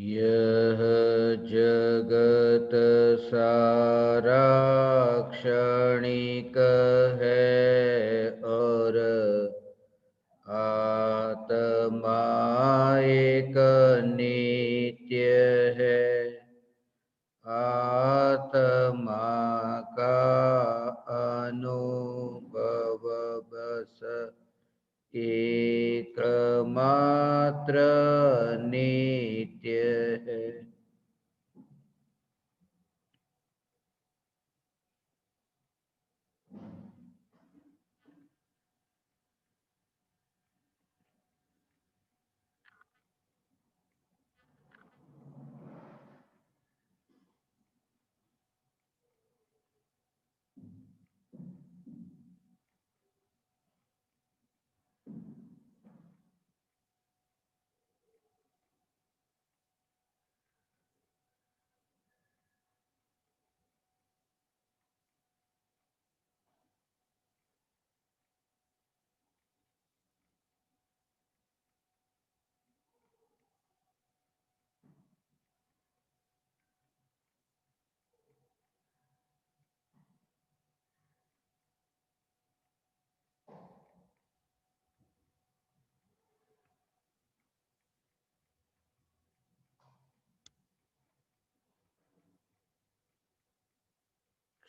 यह जगत सारा क्षणिक है और आत्मा एक नित्य है। आत्मा का अनुभव बस एकमात्र नित्य है।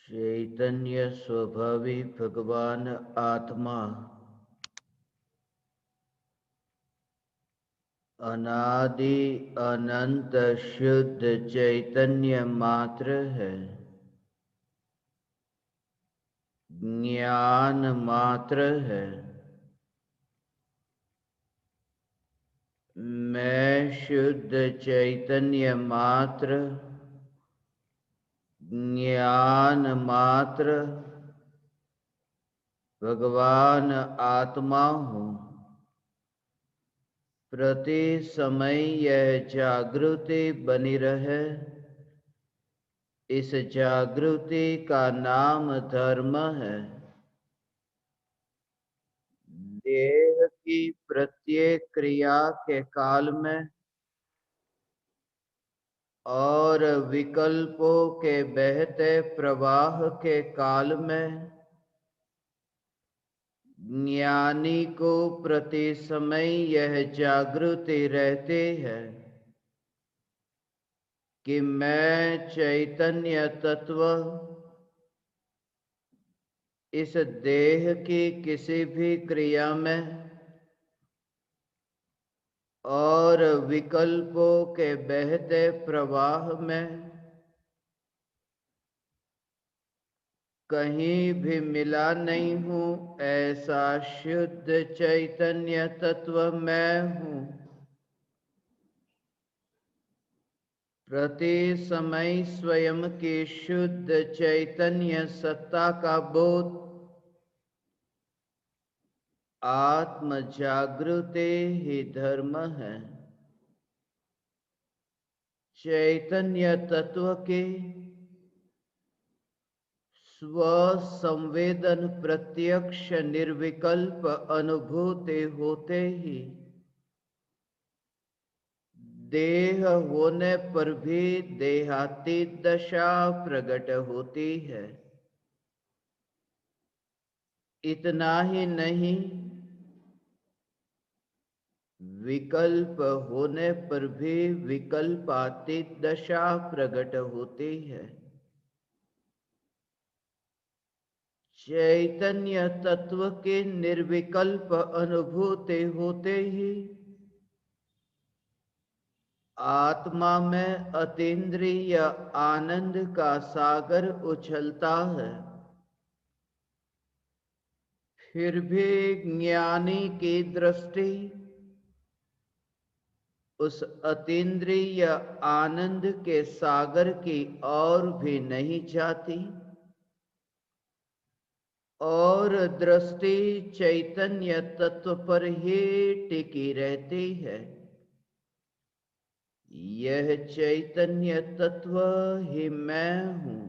चैतन्य स्वभावी भगवान आत्मा अनादि अनंत शुद्ध चैतन्य मात्र है। ज्ञान मात्र है। मैं शुद्ध चैतन्य मात्र, ज्ञान मात्र, भगवान आत्मा हूँ। प्रति समय यह जागृति बनी रहे, इस जागृति का नाम धर्म है। देह की प्रत्येक क्रिया के काल में और विकल्पों के बहते प्रवाह के काल में ज्ञानी को प्रति समय यह जागृति रहती है कि मैं चैतन्य तत्व इस देह की किसी भी क्रिया में और विकल्पों के बहते प्रवाह में कहीं भी मिला नहीं हूँ। ऐसा शुद्ध चैतन्य तत्व मैं हूँ। प्रति समय स्वयं की शुद्ध चैतन्य सत्ता का बोध आत्म जागृति ही धर्म है। चैतन्य तत्व के स्व संवेदन प्रत्यक्ष निर्विकल्प अनुभूति होते ही देह होने पर भी देहातीत दशा प्रकट होती है। इतना ही नहीं, विकल्प होने पर भी विकल्पातीत दशा प्रकट होती है। चैतन्य तत्व के निर्विकल्प अनुभूति होते ही आत्मा में अतीन्द्रिय आनंद का सागर उछलता है। फिर भी ज्ञानी की दृष्टि उस अतीन्द्रिय आनंद के सागर की ओर भी नहीं जाती और दृष्टि चैतन्य तत्व पर ही टिकी रहती है। यह चैतन्य तत्व ही मैं हूँ।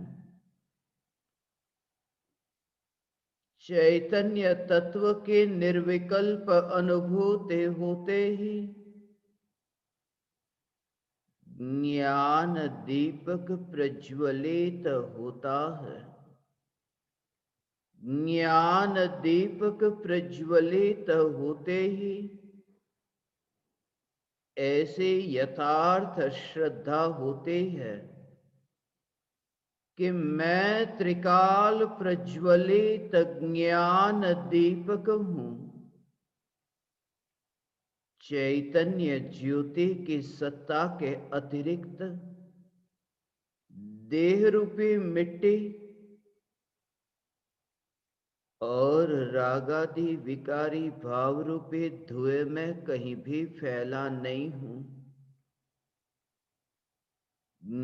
चैतन्य तत्व की निर्विकल्प अनुभूति होते ही ज्ञान दीपक प्रज्वलित होता है। ज्ञान दीपक प्रज्वलित होते ही ऐसे यथार्थ श्रद्धा होती है कि मैं त्रिकाल प्रज्वलित ज्ञान दीपक हूं। चैतन्य ज्योति की सत्ता के अतिरिक्त देह रूपी मिट्टी और रागादि विकारी भाव रूपी धुएं में कहीं भी फैला नहीं हूं।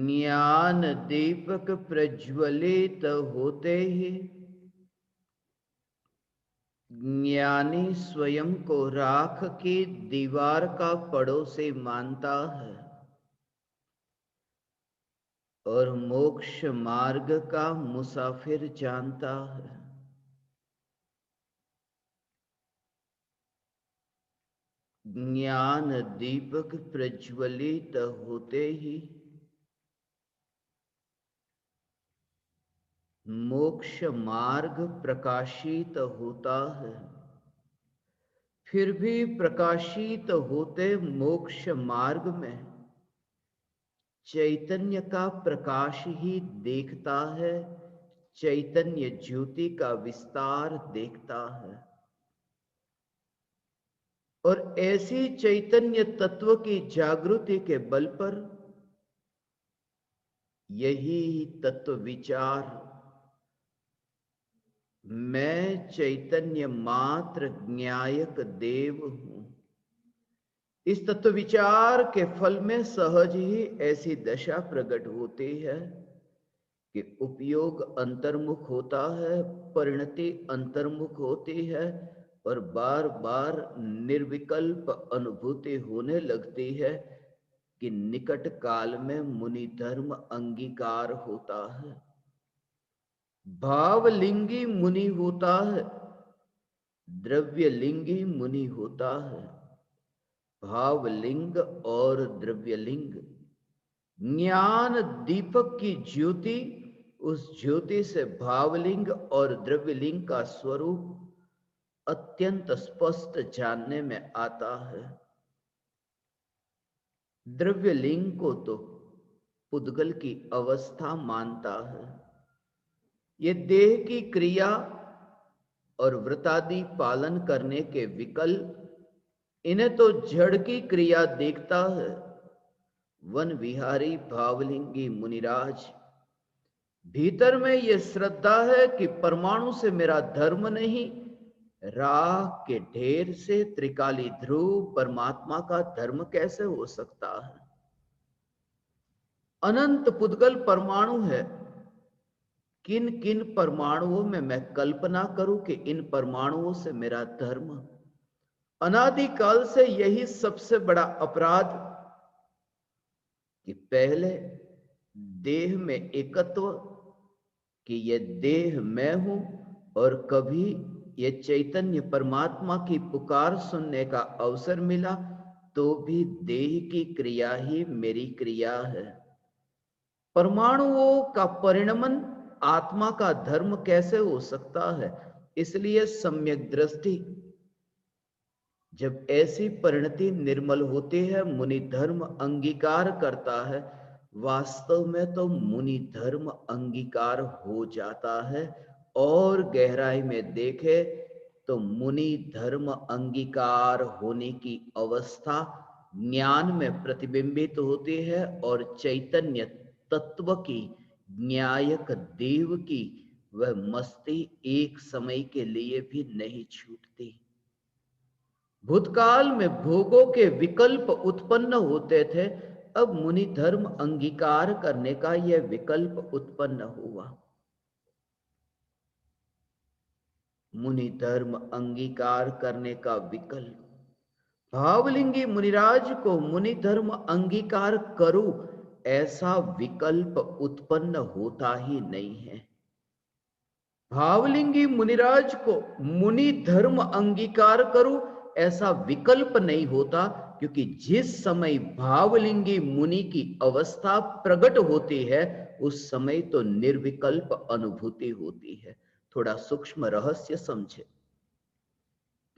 ज्ञान दीपक प्रज्वलित होते ही ज्ञानी स्वयं को राख की दीवार का पड़ोसी मानता है और मोक्ष मार्ग का मुसाफिर जानता है। ज्ञान दीपक प्रज्वलित होते ही मोक्ष मार्ग प्रकाशित होता है। फिर भी प्रकाशित होते मोक्ष मार्ग में चैतन्य का प्रकाश ही देखता है, चैतन्य ज्योति का विस्तार देखता है। और ऐसी चैतन्य तत्व की जागृति के बल पर यही तत्व विचार मैं चैतन्य मात्र ज्ञायक देव हूं, इस तत्व विचार के फल में सहज ही ऐसी दशा प्रकट होती है कि उपयोग अंतर्मुख होता है, परिणति अंतर्मुख होती है और बार बार निर्विकल्प अनुभूति होने लगती है कि निकट काल में मुनि धर्म अंगीकार होता है। भावलिंगी मुनि होता है, द्रव्यलिंगी मुनि होता है। भावलिंग और द्रव्यलिंग ज्ञान दीपक की ज्योति, उस ज्योति से भावलिंग और द्रव्यलिंग का स्वरूप अत्यंत स्पष्ट जानने में आता है। द्रव्यलिंग को तो पुद्गल की अवस्था मानता है। ये देह की क्रिया और व्रतादि पालन करने के विकल्प, इन्हें तो जड़ की क्रिया देखता है। वन विहारी भावलिंगी मुनिराज, भीतर में ये श्रद्धा है कि परमाणु से मेरा धर्म नहीं, राख के ढेर से त्रिकाली ध्रुव परमात्मा का धर्म कैसे हो सकता है। अनंत पुद्गल परमाणु है, किन किन परमाणुओं में मैं कल्पना करूं कि इन परमाणुओं से मेरा धर्म। अनादिकाल से यही सबसे बड़ा अपराध कि पहले देह में एकत्व, कि यह देह मैं हूं, और कभी यह चैतन्य परमात्मा की पुकार सुनने का अवसर मिला तो भी देह की क्रिया ही मेरी क्रिया है। परमाणुओं का परिणमन आत्मा का धर्म कैसे हो सकता है। इसलिए सम्यक दृष्टि, जब ऐसी परिणति निर्मल होती है, मुनि धर्म अंगीकार करता है। वास्तव में तो मुनि धर्म अंगीकार हो जाता है, और गहराई में देखे तो मुनि धर्म अंगीकार होने की अवस्था ज्ञान में प्रतिबिंबित होती है और चैतन्य तत्व की, न्यायक देव की वह मस्ती एक समय के लिए भी नहीं छूटती। भूतकाल में भोगों के विकल्प उत्पन्न होते थे, अब मुनि धर्म अंगीकार करने का यह विकल्प उत्पन्न हुआ। मुनि धर्म अंगीकार करने का विकल्प, भावलिंगी मुनिराज को मुनि धर्म अंगीकार करूं ऐसा विकल्प उत्पन्न होता ही नहीं है। भावलिंगी मुनिराज को मुनि धर्म अंगीकार करूं ऐसा विकल्प नहीं होता, क्योंकि जिस समय भावलिंगी मुनि की अवस्था प्रकट होती है उस समय तो निर्विकल्प अनुभूति होती है। थोड़ा सूक्ष्म रहस्य समझे,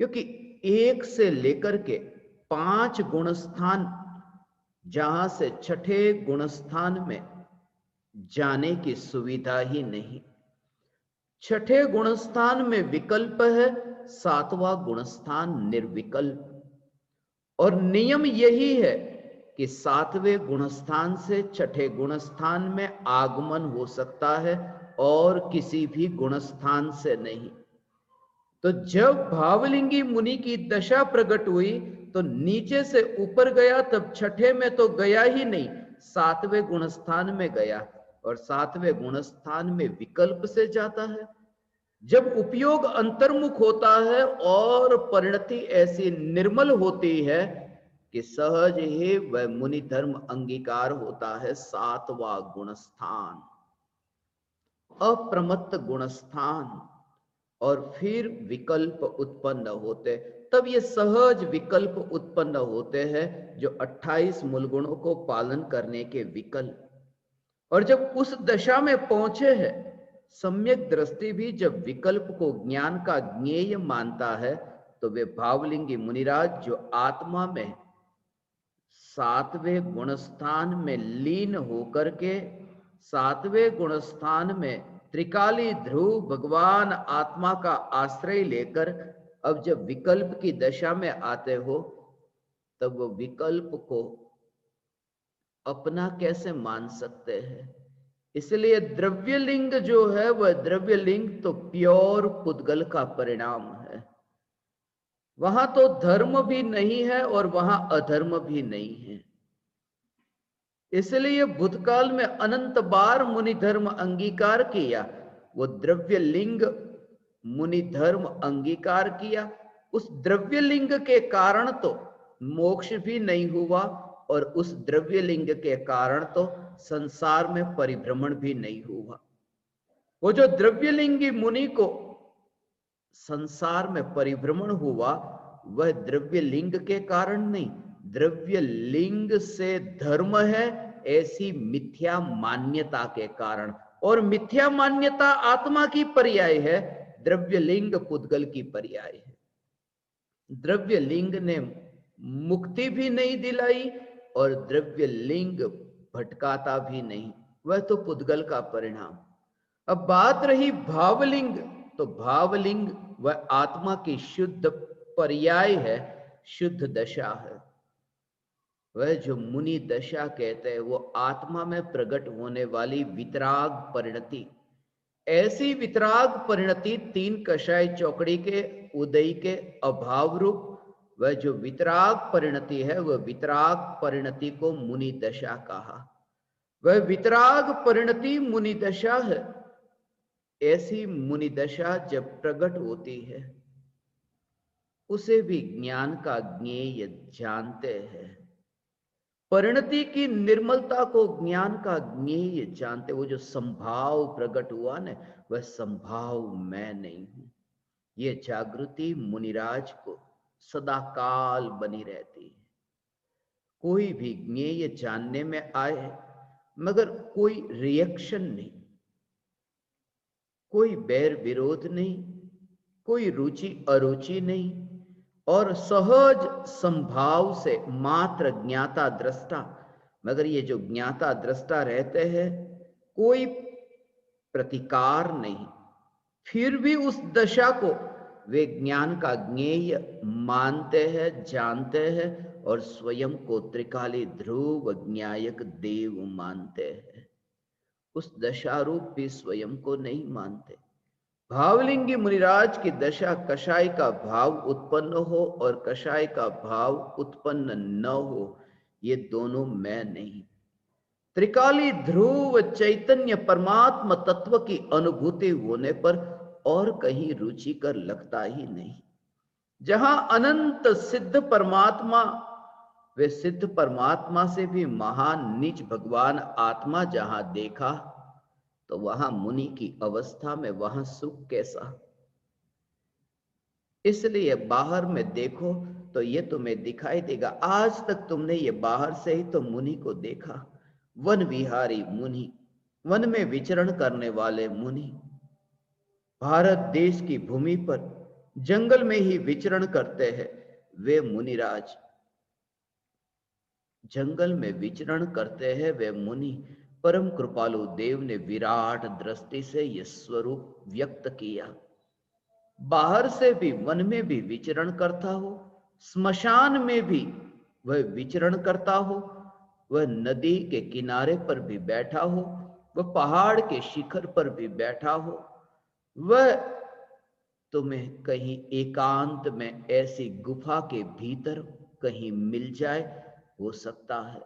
क्योंकि 1 से लेकर के 5 गुणस्थान, जहां से छठे गुणस्थान में जाने की सुविधा ही नहीं। छठे गुणस्थान में विकल्प है, 7वां गुणस्थान निर्विकल्प। और नियम यही है कि 7वें गुणस्थान से छठे गुणस्थान में आगमन हो सकता है और किसी भी गुणस्थान से नहीं। तो जब भावलिंगी मुनि की दशा प्रकट हुई तो नीचे से ऊपर गया, तब छठे में तो गया ही नहीं, 7वें गुणस्थान में गया। और 7वें गुणस्थान में विकल्प से जाता है। जब उपयोग अंतर्मुख होता है और परिणति ऐसी निर्मल होती है कि सहज ही वह मुनि धर्म अंगीकार होता है। 7वां गुणस्थान, अप्रमत्त गुणस्थान, और फिर विकल्प उत्पन्न होते। तब ये सहज विकल्प उत्पन्न होते हैं जो 28 मूल गुणों को पालन करने के विकल्प। और जब उस दशा में पहुंचे हैं, सम्यक दृष्टि भी जब विकल्प को ज्ञान का ज्ञेय मानता है, तो वे भावलिंगी मुनिराज जो आत्मा में 7वें गुणस्थान में लीन होकर के 7वें गुणस्थान में त्रिकाली ध्रुव भगवान आत्मा का आश्रय लेकर अब जब विकल्प की दशा में आते हो, तब वो विकल्प को अपना कैसे मान सकते हैं। इसलिए द्रव्यलिंग जो है वह द्रव्यलिंग तो प्योर पुद्गल का परिणाम है। वहां तो धर्म भी नहीं है और वहां अधर्म भी नहीं है। इसलिए भूतकाल में अनंत बार मुनि धर्म अंगीकार किया, वो द्रव्यलिंग मुनि धर्म अंगीकार किया। उस द्रव्यलिंग के कारण तो मोक्ष भी नहीं हुआ और उस द्रव्यलिंग के कारण तो संसार में परिभ्रमण भी नहीं हुआ। वो जो द्रव्यलिंगी मुनि को संसार में परिभ्रमण हुआ वह द्रव्यलिंग के कारण नहीं, द्रव्यलिंग से धर्म है ऐसी मिथ्या मान्यता के कारण। और मिथ्या मान्यता आत्मा की पर्याय है, द्रव्यलिंग पुद्गल की पर्याय है। द्रव्यलिंग ने मुक्ति भी नहीं दिलाई और द्रव्यलिंग भटकाता भी नहीं, वह तो पुद्गल का परिणाम। अब बात रही भावलिंग, तो भावलिंग वह आत्मा की शुद्ध पर्याय है, शुद्ध दशा है। वह जो मुनि दशा कहते हैं वो आत्मा में प्रकट होने वाली वितराग परिणति। ऐसी वितराग परिणति 3 कषाय चौकड़ी के उदय के अभाव रूप वह जो वितराग परिणति है, वह वितराग परिणति को मुनि दशा कहा। वह वितराग परिणति मुनि दशा है। ऐसी मुनि दशा जब प्रकट होती है उसे भी ज्ञान का ज्ञेय जानते हैं। परिणति की निर्मलता को ज्ञान का ज्ञेय जानते। वो जो संभाव प्रकट हुआ ना, वह संभाव मैं नहीं हूं। ये जागृति मुनिराज को सदा काल बनी रहती है। कोई भी ज्ञेय जानने में आए मगर कोई रिएक्शन नहीं, कोई बैर विरोध नहीं, कोई रुचि अरुचि नहीं, और सहज संभाव से मात्र ज्ञाता दृष्टा। मगर ये जो ज्ञाता दृष्टा रहते हैं कोई प्रतिकार नहीं, फिर भी उस दशा को वे ज्ञान का ज्ञेय मानते हैं, जानते हैं और स्वयं को त्रिकाली ध्रुव ज्ञायक देव मानते हैं। उस दशा रूप भी स्वयं को नहीं मानते। भावलिंगी मुनिराज की दशा कषाय का भाव उत्पन्न हो और कषाय का भाव उत्पन्न न हो, ये दोनों मैं नहीं। त्रिकाली ध्रुव चैतन्य परमात्मा तत्व की अनुभूति होने पर और कहीं रुचिकर लगता ही नहीं। जहां अनंत सिद्ध परमात्मा, वे सिद्ध परमात्मा से भी महान नीच भगवान आत्मा जहां देखा, तो वहां मुनि की अवस्था में वहां सुख कैसा। इसलिए बाहर में देखो तो ये तुम्हें दिखाई देगा। आज तक तुमने ये बाहर से ही तो मुनि को देखा, वन विहारी मुनि, वन में विचरण करने वाले मुनि, भारत देश की भूमि पर जंगल में ही विचरण करते हैं वे मुनिराज, जंगल में विचरण करते हैं वे मुनि। परम कृपालु देव ने विराट दृष्टि से यह स्वरूप व्यक्त किया। बाहर से भी वन में भी विचरण करता हो, स्मशान में भी वह विचरण करता हो, वह नदी के किनारे पर भी बैठा हो, वह पहाड़ के शिखर पर भी बैठा हो, वह तुम्हें कहीं एकांत में ऐसी गुफा के भीतर कहीं मिल जाए, हो सकता है।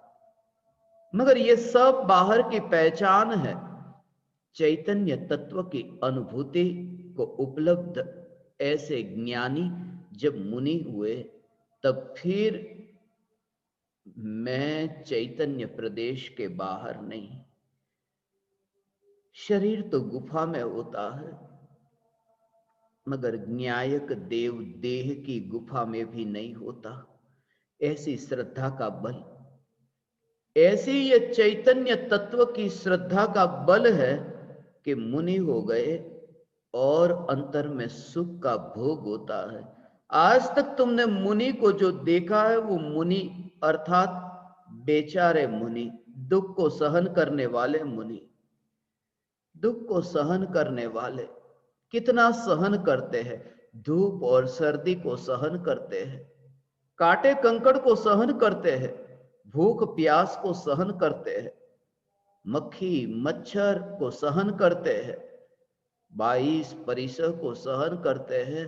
मगर ये सब बाहर की पहचान है। चैतन्य तत्व की अनुभूति को उपलब्ध ऐसे ज्ञानी जब मुनि हुए, तब फिर मैं चैतन्य प्रदेश के बाहर नहीं। शरीर तो गुफा में होता है, मगर न्यायक देव देह की गुफा में भी नहीं होता। ऐसी श्रद्धा का बल, ऐसी ये चैतन्य तत्व की श्रद्धा का बल है कि मुनि हो गए और अंतर में सुख का भोग होता है। आज तक तुमने मुनि को जो देखा है वो मुनि अर्थात बेचारे मुनि, दुख को सहन करने वाले मुनि, दुख को सहन करने वाले कितना सहन करते हैं। धूप और सर्दी को सहन करते हैं, कांटे कंकड़ को सहन करते हैं, भूख प्यास को सहन करते हैं, मक्खी मच्छर को सहन करते हैं, 22 परिसर को सहन करते हैं।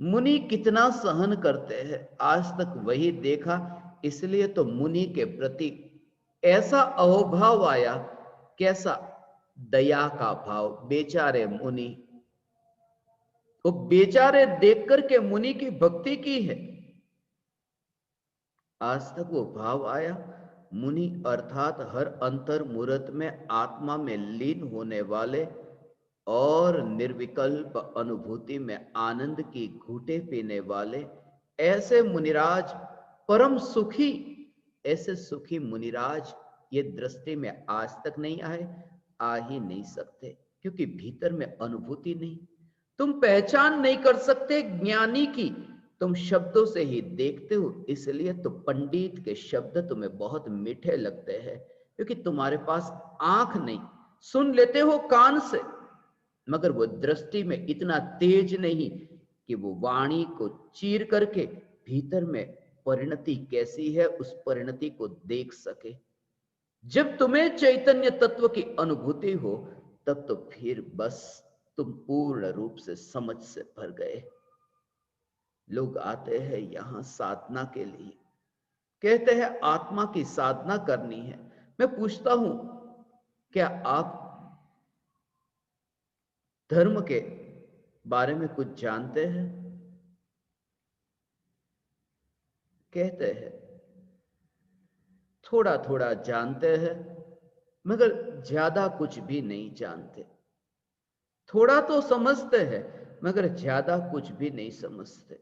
मुनि कितना सहन करते हैं, आज तक वही देखा। इसलिए तो मुनि के प्रति ऐसा अहोभाव आया, कैसा दया का भाव। बेचारे मुनि, तो बेचारे देख करके मुनि की भक्ति की है। आज तक वो भाव आया। मुनि अर्थात हर अंतर मुहूर्त में आत्मा में लीन होने वाले और निर्विकल्प अनुभूति में आनंद की घूंटे पीने वाले ऐसे मुनिराज, परम सुखी, ऐसे सुखी मुनिराज ये दृष्टि में आज तक नहीं आए, आ ही नहीं सकते, क्योंकि भीतर में अनुभूति नहीं। तुम पहचान नहीं कर सकते ज्ञानी की, तुम शब्दों से ही देखते हो। इसलिए तो पंडित के शब्द तुम्हें बहुत मीठे लगते हैं, क्योंकि तुम्हारे पास आंख नहीं, सुन लेते हो कान से, मगर वो दृष्टि में इतना तेज नहीं कि वो वाणी को चीर करके भीतर में परिणति कैसी है उस परिणति को देख सके। जब तुम्हें चैतन्य तत्व की अनुभूति हो, तब तो फिर बस तुम पूर्ण रूप से समझ से भर गए। लोग आते हैं यहां साधना के लिए, कहते हैं आत्मा की साधना करनी है। मैं पूछता हूं, क्या आप धर्म के बारे में कुछ जानते हैं? कहते हैं थोड़ा थोड़ा जानते हैं, मगर ज्यादा कुछ भी नहीं जानते। थोड़ा तो समझते हैं, मगर ज्यादा कुछ भी नहीं समझते।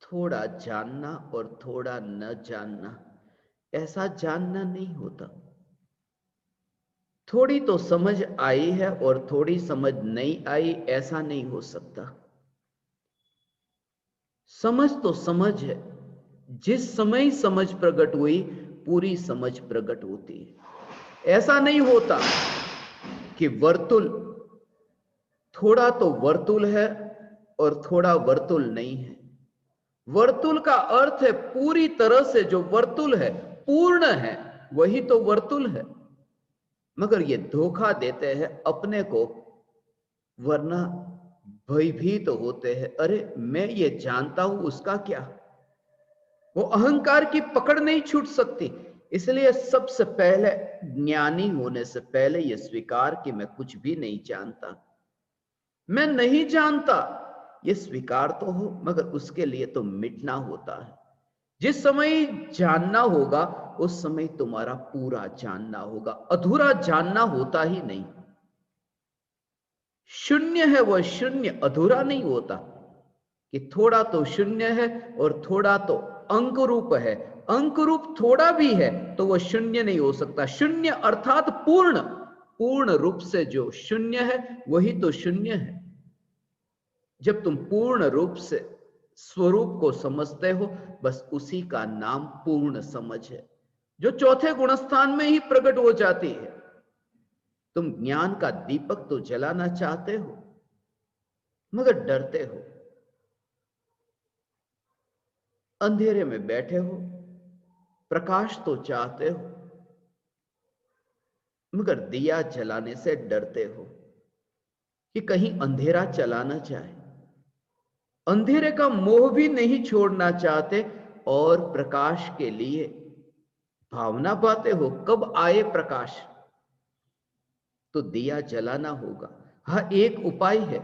थोड़ा जानना और थोड़ा न जानना, ऐसा जानना नहीं होता। थोड़ी तो समझ आई है और थोड़ी समझ नहीं आई, ऐसा नहीं हो सकता। समझ तो समझ है, जिस समय समझ प्रकट हुई पूरी समझ प्रकट होती है। ऐसा नहीं होता कि वर्तुल, थोड़ा तो वर्तुल है और थोड़ा वर्तुल नहीं है। वर्तुल का अर्थ है पूरी तरह से जो वर्तुल है, पूर्ण है, वही तो वर्तुल है। मगर ये धोखा देते हैं अपने को, वरना भयभीत तो होते हैं। अरे मैं ये जानता हूं, उसका क्या? वो अहंकार की पकड़ नहीं छूट सकती। इसलिए सबसे पहले ज्ञानी होने से पहले ये स्वीकार कि मैं कुछ भी नहीं जानता, मैं नहीं जानता, ये स्वीकार तो हो, मगर उसके लिए तो मिटना होता है। जिस समय जानना होगा उस समय तुम्हारा पूरा जानना होगा, अधूरा जानना होता ही नहीं। शून्य है वह शून्य अधूरा नहीं होता कि थोड़ा तो शून्य है और थोड़ा तो अंक रूप है। अंक रूप थोड़ा भी है तो वह शून्य नहीं हो सकता। शून्य अर्थात पूर्ण, पूर्ण रूप से जो शून्य है वही तो शून्य है। जब तुम पूर्ण रूप से स्वरूप को समझते हो, बस उसी का नाम पूर्ण समझ है, जो चौथे गुणस्थान में ही प्रकट हो जाती है। तुम ज्ञान का दीपक तो जलाना चाहते हो मगर डरते हो, अंधेरे में बैठे हो, प्रकाश तो चाहते हो मगर दिया जलाने से डरते हो कि कहीं अंधेरा चला ना जाए। अंधेरे का मोह भी नहीं छोड़ना चाहते और प्रकाश के लिए भावना पाते हो, कब आए प्रकाश, तो दिया जलाना होगा। हाँ, एक उपाय है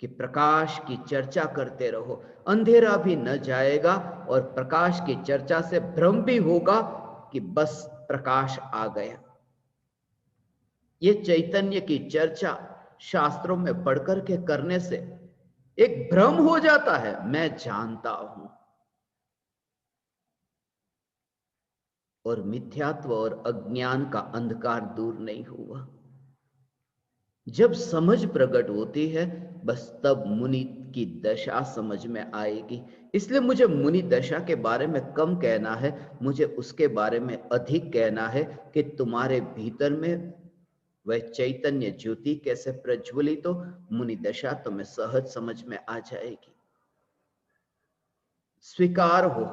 कि प्रकाश की चर्चा करते रहो, अंधेरा भी न जाएगा और प्रकाश की चर्चा से भ्रम भी होगा कि बस प्रकाश आ गया। ये चैतन्य की चर्चा शास्त्रों में पढ़कर के करने से एक भ्रम हो जाता है, मैं जानता हूं, और मिथ्यात्व और अज्ञान का अंधकार दूर नहीं हुआ। जब समझ प्रकट होती है बस तब मुनि की दशा समझ में आएगी। इसलिए मुझे मुनि दशा के बारे में कम कहना है, मुझे उसके बारे में अधिक कहना है कि तुम्हारे भीतर में वह चैतन्य ज्योति कैसे प्रज्वलित हो। मुनि दशा तुम्हें सहज समझ में आ जाएगी, स्वीकार हो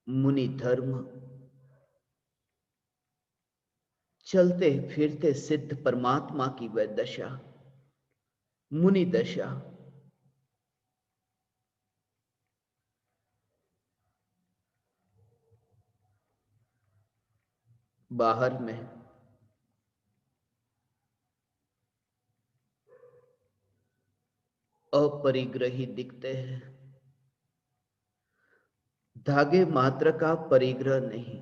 मुनि धर्म, चलते फिरते सिद्ध परमात्मा की वह दशा, मुनि दशा। बाहर में अपरिग्रही दिखते हैं, धागे मात्र का परिग्रह नहीं।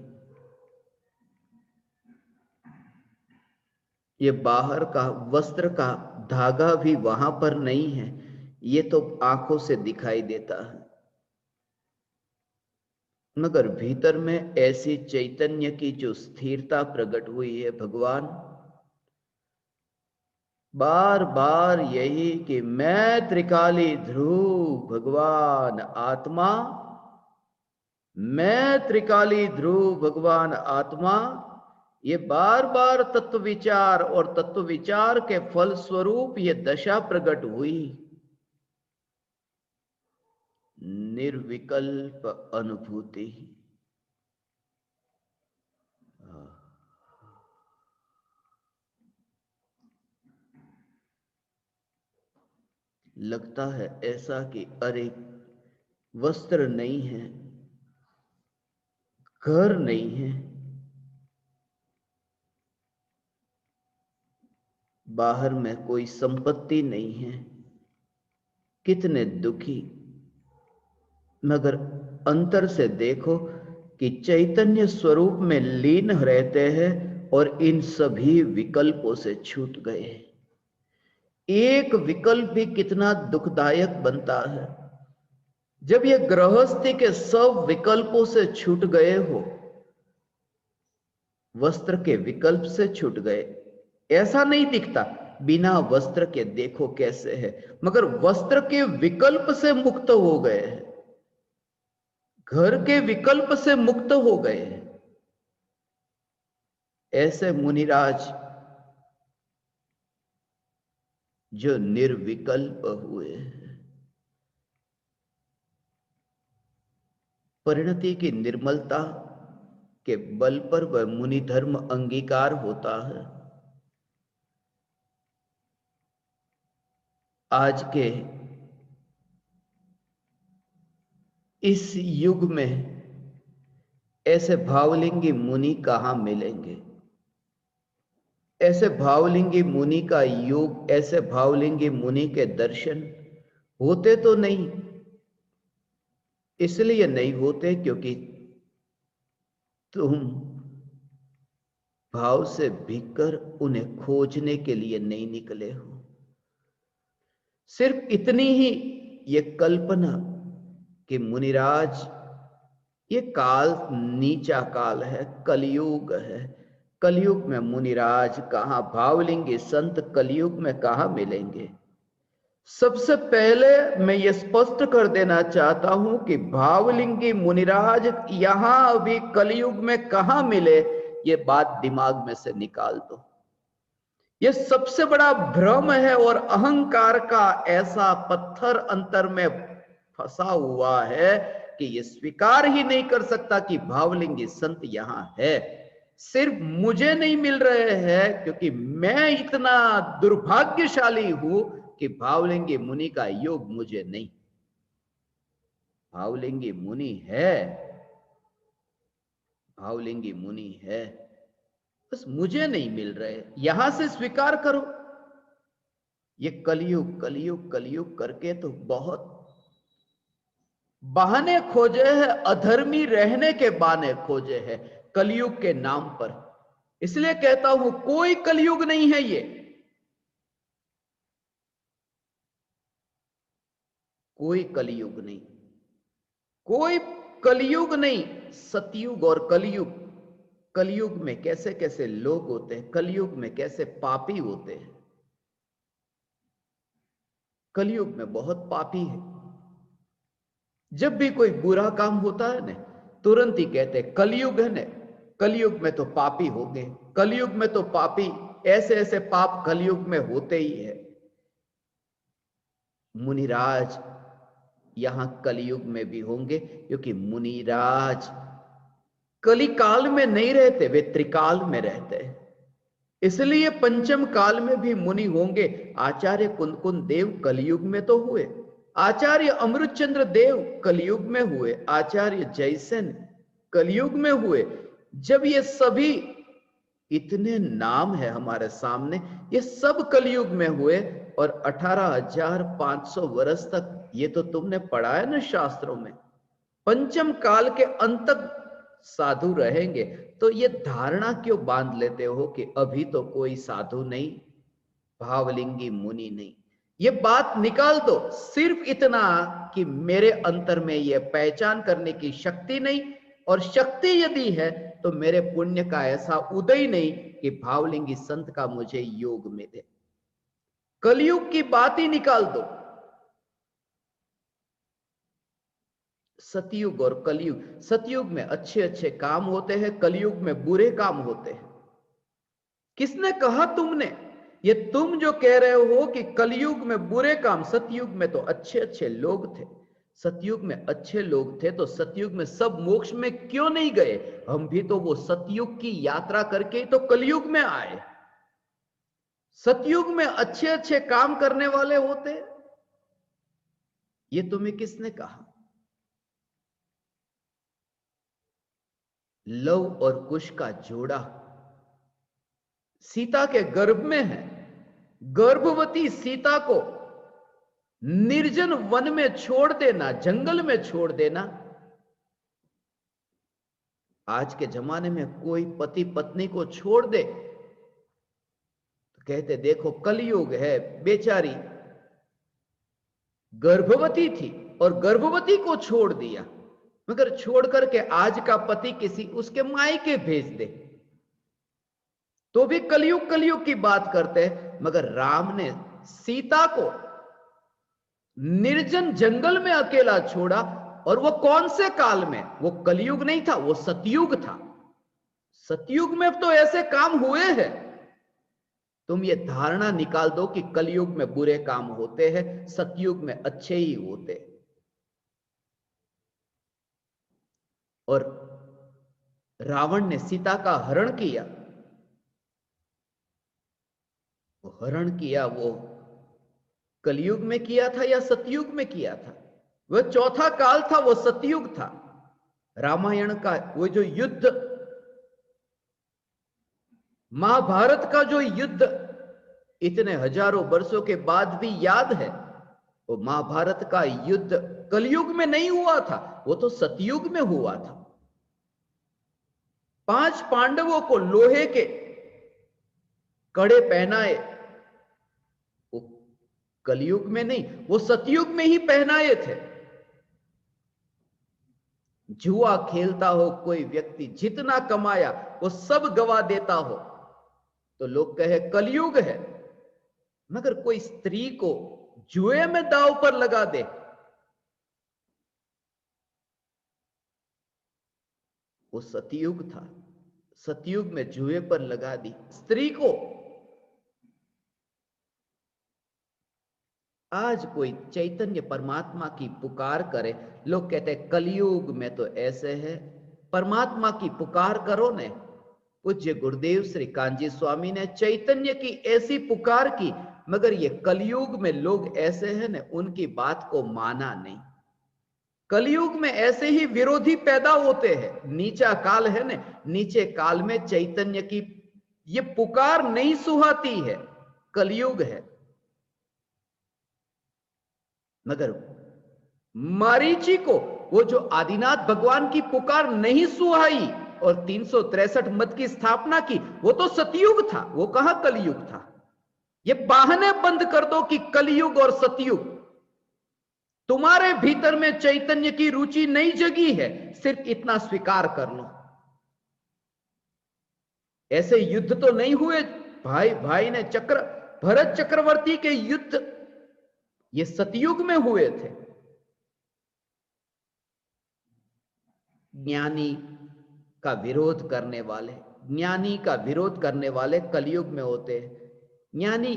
ये बाहर का वस्त्र का धागा भी वहां पर नहीं है, ये तो आंखों से दिखाई देता है, मगर भीतर में ऐसी चैतन्य की जो स्थिरता प्रकट हुई है। भगवान बार बार यही कि मैं त्रिकाली ध्रुव भगवान आत्मा, मैं त्रिकाली ध्रुव भगवान आत्मा, ये बार बार तत्व विचार और तत्व विचार के फल स्वरूप ये दशा प्रकट हुई। निर्विकल्प अनुभूति। लगता है ऐसा कि अरे वस्त्र नहीं है, घर नहीं है, बाहर में कोई संपत्ति नहीं है, कितने दुखी। मगर अंतर से देखो कि चैतन्य स्वरूप में लीन रहते हैं और इन सभी विकल्पों से छूट गए। एक विकल्प भी कितना दुखदायक बनता है। जब ये गृहस्थी के सब विकल्पों से छूट गए हो, वस्त्र के विकल्प से छूट गए, ऐसा नहीं दिखता, बिना वस्त्र के देखो कैसे है, मगर वस्त्र के विकल्प से मुक्त हो गए हैं, घर के विकल्प से मुक्त हो गए हैं। ऐसे मुनिराज जो निर्विकल्प हुए, परिणति की निर्मलता के बल पर वह मुनि धर्म अंगीकार होता है। आज के इस युग में ऐसे भावलिंगी मुनि कहां मिलेंगे? ऐसे भावलिंगी मुनि का योग, ऐसे भावलिंगी मुनि के दर्शन होते तो नहीं। इसलिए नहीं होते क्योंकि तुम भाव से भीगकर उन्हें खोजने के लिए नहीं निकले हो। सिर्फ इतनी ही ये कल्पना कि मुनिराज, ये काल नीचा काल है, कलयुग है। कलयुग में मुनिराज कहां, भावलिंगी संत कलयुग में कहां मिलेंगे। सबसे पहले मैं ये स्पष्ट कर देना चाहता हूं कि भावलिंगी मुनिराज यहां अभी कलयुग में कहां मिले, ये बात दिमाग में से निकाल दो। ये सबसे बड़ा भ्रम है और अहंकार का ऐसा पत्थर अंतर में फंसा हुआ है कि ये स्वीकार ही नहीं कर सकता कि भावलिंगी संत यहां है। सिर्फ मुझे नहीं मिल रहे हैं क्योंकि मैं इतना दुर्भाग्यशाली हूं कि भावलिंगी मुनि का योग मुझे नहीं। भावलिंगी मुनि है, भावलिंगी मुनि है, बस मुझे नहीं मिल रहे। यहां से स्वीकार करो। ये कलयुग कलयुग कलयुग करके तो बहुत बहाने खोजे हैं, अधर्मी रहने के बहाने खोजे हैं कलयुग के नाम पर। इसलिए कहता हूं कोई कलयुग नहीं है ये, कोई कलयुग नहीं, कोई कलयुग नहीं। सतयुग और कलयुग, कलयुग में कैसे कैसे लोग होते हैं, कलयुग में कैसे पापी होते हैं। कलयुग में बहुत पापी है। जब भी कोई बुरा काम होता है ना, तुरंत ही कहते हैं कलयुग है ना, कलयुग में तो पापी होंगे, कलयुग में तो पापी, ऐसे ऐसे पाप कलयुग में होते ही है। मुनिराज यहां कलयुग में भी होंगे क्योंकि मुनिराज कलिकाल में नहीं रहते, वे त्रिकाल में रहते हैं। इसलिए पंचम काल में भी मुनि होंगे। आचार्य कुंदकुंद देव कलयुग में तो हुए, आचार्य अमृतचंद्र देव कलयुग में हुए, आचार्य जयसेन कलयुग में हुए। जब ये सभी, इतने नाम है हमारे सामने, ये सब कलयुग में हुए और 18,500 वर्ष तक, ये तो तुमने पढ़ा है ना शास्त्रों में, पंचम काल के अंत तक साधु रहेंगे। तो ये धारणा क्यों बांध लेते हो कि अभी तो कोई साधु नहीं, भावलिंगी मुनि नहीं। ये बात निकाल दो। सिर्फ इतना कि मेरे अंतर में ये पहचान करने की शक्ति नहीं, और शक्ति यदि है तो मेरे पुण्य का ऐसा उदय नहीं कि भावलिंगी संत का मुझे योग मिले। कलयुग की बात ही निकाल दो। सतयुग और कलयुग, सतयुग में अच्छे अच्छे काम होते हैं, कलयुग में बुरे काम होते हैं। किसने कहा तुमने? ये तुम जो कह रहे हो कि कलयुग में बुरे काम, सतयुग में तो अच्छे अच्छे लोग थे। सतयुग में अच्छे लोग थे तो सतयुग में सब मोक्ष में क्यों नहीं गए? हम भी तो वो सतयुग की यात्रा करके तो कलयुग में आए। सतयुग में अच्छे अच्छे काम करने वाले होते, ये तुम्हें किसने कहा? लव और कुश का जोड़ा सीता के गर्भ में है। गर्भवती सीता को निर्जन वन में छोड़ देना, जंगल में छोड़ देना। आज के जमाने में कोई पति पत्नी को छोड़ दे तो कहते देखो कलयुग है। बेचारी गर्भवती थी और गर्भवती को छोड़ दिया, मगर छोड़ करके आज का पति किसी उसके मायके भेज दे तो भी कलयुग कलयुग की बात करते हैं। मगर राम ने सीता को निर्जन जंगल में अकेला छोड़ा, और वो कौन से काल में? वो कलयुग नहीं था, वो सतयुग था। सतयुग में तो ऐसे काम हुए हैं। तुम ये धारणा निकाल दो कि कलयुग में बुरे काम होते हैं, सतयुग में अच्छे ही होते। और रावण ने सीता का हरण किया, वो हरण किया, वो कलयुग में किया था या सतयुग में किया था? वह चौथा काल था, वो सतयुग था। रामायण का वो जो युद्ध, महाभारत का जो युद्ध इतने हजारों वर्षों के बाद भी याद है, वो महाभारत का युद्ध कलयुग में नहीं हुआ था, वो तो सतयुग में हुआ था। 5 पांडवों को लोहे के कड़े पहनाए, वो कलयुग में नहीं, वो सतयुग में ही पहनाए थे। जुआ खेलता हो कोई व्यक्ति, जितना कमाया वो सब गवा देता हो, तो लोग कहे कलयुग है। मगर कोई स्त्री को जुए में दांव पर लगा दे, वो सतयुग था। सतयुग में जुए पर लगा दी स्त्री को। आज कोई चैतन्य परमात्मा की पुकार करे, लोग कहते हैं कलयुग में तो ऐसे है। परमात्मा की पुकार करो ने। पूज्य गुरुदेव श्री कांजी स्वामी ने चैतन्य की ऐसी पुकार की, मगर ये कलयुग में लोग ऐसे हैं ने, उनकी बात को माना नहीं। कलयुग में ऐसे ही विरोधी पैदा होते हैं। नीचा काल है ने, नीचे काल में चैतन्य की ये पुकार नहीं सुहाती है। कलयुग है। मगर मारीची को वो जो आदिनाथ भगवान की पुकार नहीं सुहाई और 363 मत की स्थापना की, वो तो सतयुग था, वो कहां कलयुग था। ये बहाने बंद कर दो कि कलयुग और सतयुग। तुम्हारे भीतर में चैतन्य की रुचि नहीं जगी है, सिर्फ इतना स्वीकार कर लो। ऐसे युद्ध तो नहीं हुए भाई भाई ने भरत चक्रवर्ती के युद्ध ये सतयुग में हुए थे। ज्ञानी का विरोध करने वाले, ज्ञानी का विरोध करने वाले कलयुग में होते हैं। ज्ञानी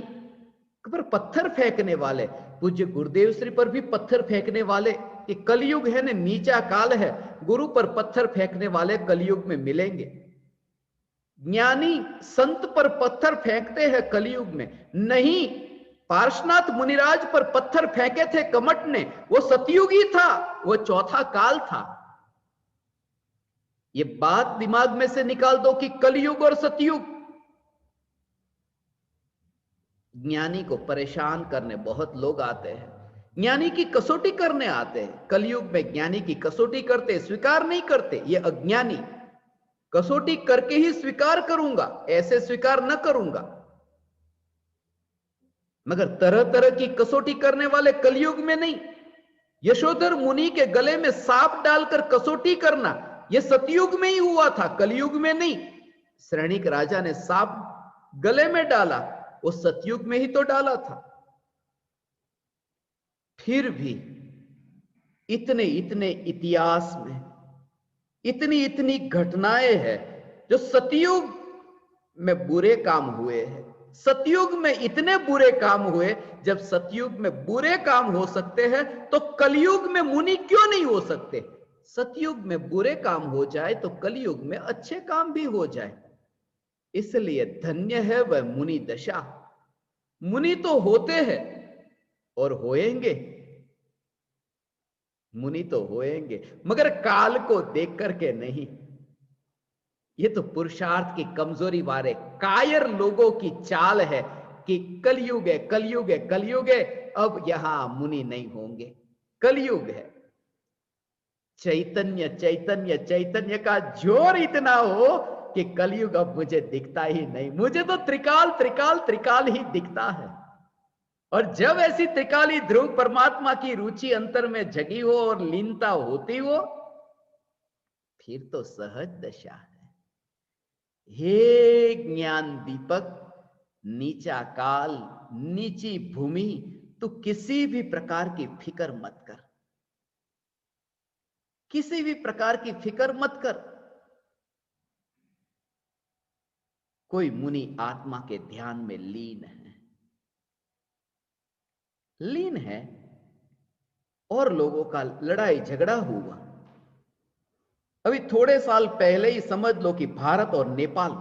पर पत्थर फेंकने वाले, पूज्य गुरुदेव श्री पर भी पत्थर फेंकने वाले, ये कलयुग है ना, नीचा काल है। गुरु पर पत्थर फेंकने वाले कलयुग में मिलेंगे। ज्ञानी संत पर पत्थर फेंकते हैं कलयुग में नहीं। पार्श्वनाथ मुनिराज पर पत्थर फेंके थे कमट ने, वो सतयुग ही था, वो चौथा काल था। ये बात दिमाग में से निकाल दो कि कलयुग और सतयुग। ज्ञानी को परेशान करने बहुत लोग आते हैं, ज्ञानी की कसौटी करने आते हैं। कलयुग में ज्ञानी की कसौटी करते, स्वीकार नहीं करते। ये अज्ञानी कसौटी करके ही स्वीकार करूंगा, ऐसे स्वीकार न करूंगा। मगर तरह तरह की कसौटी करने वाले कलयुग में नहीं। यशोधर मुनि के गले में सांप डालकर कसौटी करना, यह सतयुग में ही हुआ था, कलयुग में नहीं। श्रेणिक राजा ने सांप गले में डाला, वो सतयुग में ही तो डाला था। फिर भी इतने इतने इतिहास में इतनी इतनी घटनाएं हैं जो सतयुग में बुरे काम हुए हैं। सतयुग में इतने बुरे काम हुए, जब सतयुग में बुरे काम हो सकते हैं तो कलयुग में मुनि क्यों नहीं हो सकते। सतयुग में बुरे काम हो जाए तो कलयुग में अच्छे काम भी हो जाए। इसलिए धन्य है वह मुनि दशा। मुनि तो होते हैं और होएंगे, मुनि तो होएंगे, मगर काल को देख करके नहीं। ये तो पुरुषार्थ की कमजोरी वाले कायर लोगों की चाल है कि कलयुग है, कलयुग है, कलयुग है, अब यहां मुनि नहीं होंगे। कलयुग है। चैतन्य चैतन्य चैतन्य का जोर इतना हो कि कलयुग अब मुझे दिखता ही नहीं। मुझे तो त्रिकाल त्रिकाल त्रिकाल ही दिखता है। और जब ऐसी त्रिकाली ध्रुव परमात्मा की रुचि अंतर में जगी हो और लीनता होती हो, फिर तो सहज दशा है। हे ज्ञान दीपक, नीचा काल, नीची भूमि, तू किसी भी प्रकार की फिक्र मत कर, किसी भी प्रकार की फिक्र मत कर। कोई मुनि आत्मा के ध्यान में लीन है, लीन है, और लोगों का लड़ाई झगड़ा हुआ। अभी थोड़े साल पहले ही समझ लो कि भारत और नेपाल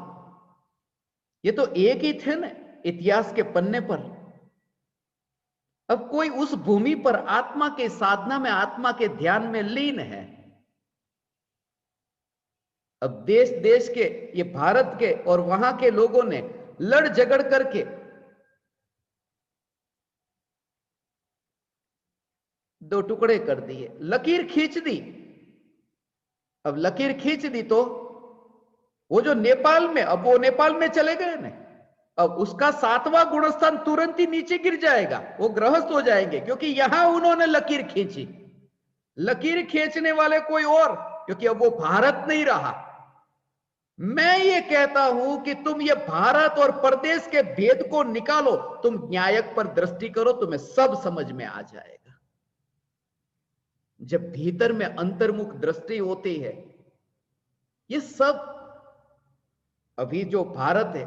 ये तो एक ही थे ना इतिहास के पन्ने पर। अब कोई उस भूमि पर आत्मा के साधना में, आत्मा के ध्यान में लीन है। अब देश देश के, ये भारत के और वहां के लोगों ने लड़ झगड़ करके दो टुकड़े कर दिए, लकीर खींच दी। अब लकीर खींच दी तो वो जो नेपाल में, अब वो नेपाल में चले गए ना। अब उसका 7वां गुणस्थान तुरंत ही नीचे गिर जाएगा, वो गृहस्थ हो जाएंगे, क्योंकि यहां उन्होंने लकीर खींची। लकीर खींचने वाले कोई और, क्योंकि अब वो भारत नहीं रहा। मैं ये कहता हूं कि तुम ये भारत और प्रदेश के भेद को निकालो, तुम न्यायक पर दृष्टि करो, तुम्हें सब समझ में आ जाएगा। जब भीतर में अंतर्मुख दृष्टि होती है, ये सब अभी जो भारत है,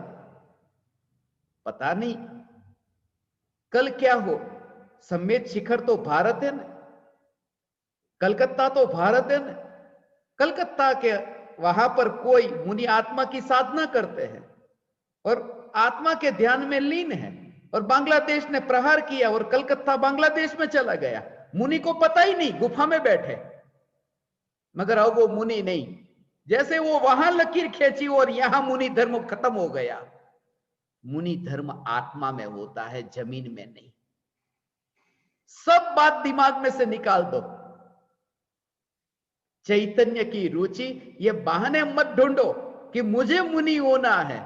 पता नहीं कल क्या हो। समेत शिखर तो भारत है ना, कलकत्ता तो भारत है ना। कलकत्ता के वहां पर कोई मुनि आत्मा की साधना करते हैं और आत्मा के ध्यान में लीन है, और बांग्लादेश ने प्रहार किया और कलकत्ता बांग्लादेश में चला गया। मुनि को पता ही नहीं, गुफा में बैठे। मगर अब वो मुनि नहीं, जैसे वो वहां लकीर खींची और यहां मुनि धर्म खत्म हो गया। मुनि धर्म आत्मा में होता है, जमीन में नहीं। सब बात दिमाग में से निकाल दो। चैतन्य की रुचि, ये बहाने मत ढूंढो कि मुझे मुनि होना है।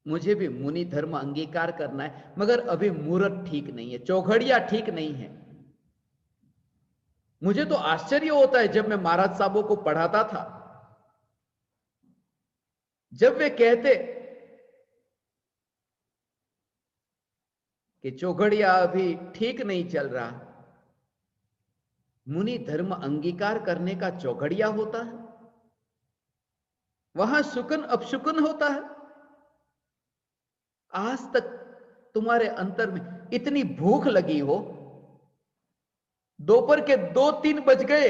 मुझे भी मुनि धर्म अंगीकार करना है, मगर अभी मुहूर्त ठीक नहीं है, चौघड़िया ठीक नहीं है। मुझे तो आश्चर्य होता है जब मैं महाराज साहबों को पढ़ाता था, जब वे कहते कि चौघड़िया अभी ठीक नहीं चल रहा। मुनि धर्म अंगीकार करने का चौघड़िया होता है, वहां शुकन अपशुकन होता है। आज तक तुम्हारे अंतर में इतनी भूख लगी हो, दोपहर के 2-3 बज गए,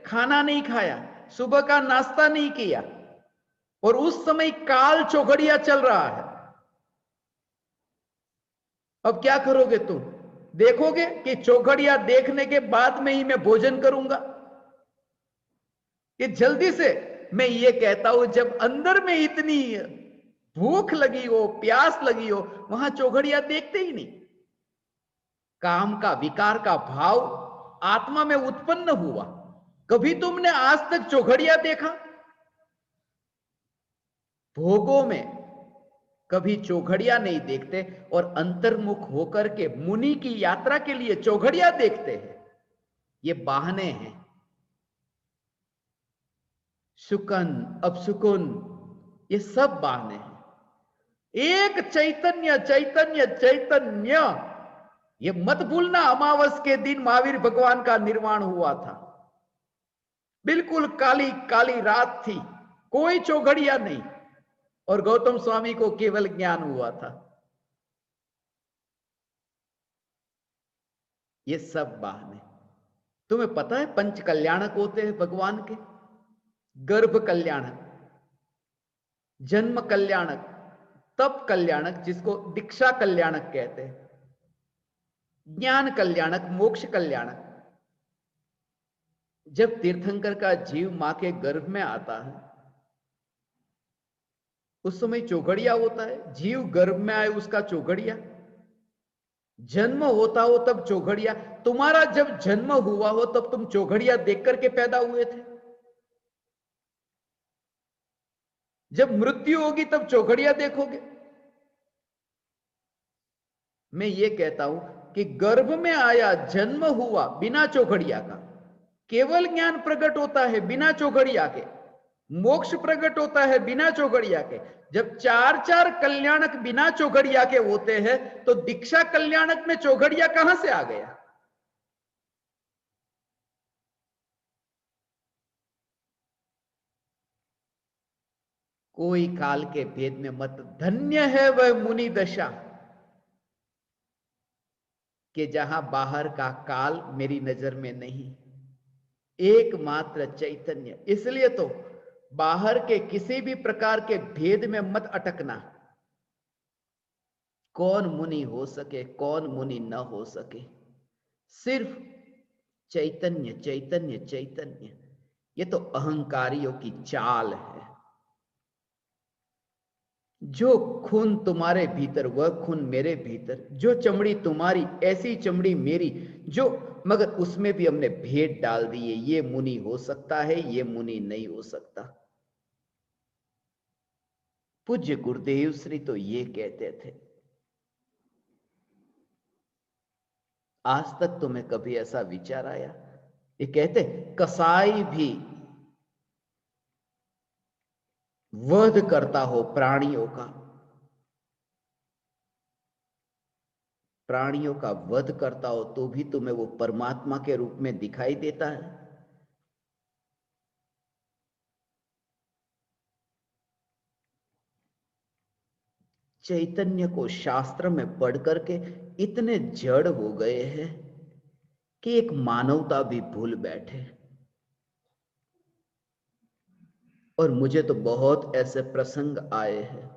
खाना नहीं खाया, सुबह का नाश्ता नहीं किया, और उस समय काल चौघड़िया चल रहा है। अब क्या करोगे तुम? देखोगे कि चौघड़िया देखने के बाद में ही मैं भोजन करूंगा, कि जल्दी से? मैं ये कहता हूं, जब अंदर में इतनी भूख लगी हो, प्यास लगी हो, वहां चौघड़िया देखते ही नहीं। काम का, विकार का भाव आत्मा में उत्पन्न हुआ। कभी तुमने आज तक चौघड़िया देखा? भोगों में कभी चौघड़िया नहीं देखते, और अंतर्मुख होकर के मुनि की यात्रा के लिए चौघड़िया देखते हैं। ये बहाने हैं। शुकन अपशुकन, ये सब बहाने हैं। एक चैतन्य चैतन्य चैतन्य, ये मत भूलना, अमावस के दिन महावीर भगवान का निर्वाण हुआ था। बिल्कुल काली काली रात थी, कोई चौघड़िया नहीं, और गौतम स्वामी को केवल ज्ञान हुआ था। ये सब बहाने। तुम्हें पता है पंच कल्याणक होते हैं भगवान के? गर्भ कल्याणक, जन्म कल्याणक, तप कल्याणक जिसको दीक्षा कल्याणक कहते हैं, ज्ञान कल्याणक, मोक्ष कल्याणक। जब तीर्थंकर का जीव मां के गर्भ में आता है, उस समय चौघड़िया होता है। जीव गर्भ में आए उसका चौघड़िया, जन्म होता हो तब चौघड़िया। तुम्हारा जब जन्म हुआ हो तब तुम चौघड़िया देख करके पैदा हुए थे। जब मृत्यु होगी तब चौघड़िया देखोगे। मैं ये कहता हूं कि गर्भ में आया, जन्म हुआ बिना चौघड़िया का, केवल ज्ञान प्रकट होता है बिना चौघड़िया के, मोक्ष प्रकट होता है बिना चौघड़िया के। जब 4-4 कल्याणक बिना चौघड़िया के होते हैं, तो दीक्षा कल्याणक में चौघड़िया कहां से आ गया? कोई काल के भेद में मत। धन्य है वह मुनि दशा कि जहां बाहर का काल मेरी नजर में नहीं, एकमात्र चैतन्य। इसलिए तो बाहर के किसी भी प्रकार के भेद में मत अटकना। कौन मुनि हो सके, कौन मुनि न हो सके, सिर्फ चैतन्य चैतन्य चैतन्य। ये तो अहंकारियों की चाल है। जो खून तुम्हारे भीतर वह खून मेरे भीतर, जो चमड़ी तुम्हारी ऐसी चमड़ी मेरी, जो, मगर उसमें भी हमने भेद डाल दिए। ये मुनि हो सकता है, ये मुनि नहीं हो सकता। पूज्य गुरुदेव श्री तो ये कहते थे, आज तक तुम्हें कभी ऐसा विचार आया? ये कहते कसाई भी वध करता हो प्राणियों का वध करता हो तो भी तुम्हें वो परमात्मा के रूप में दिखाई देता है? चैतन्य को शास्त्र में पढ़ करके इतने जड़ हो गए हैं कि एक मानवता भी भूल बैठे। और मुझे तो बहुत ऐसे प्रसंग आए हैं,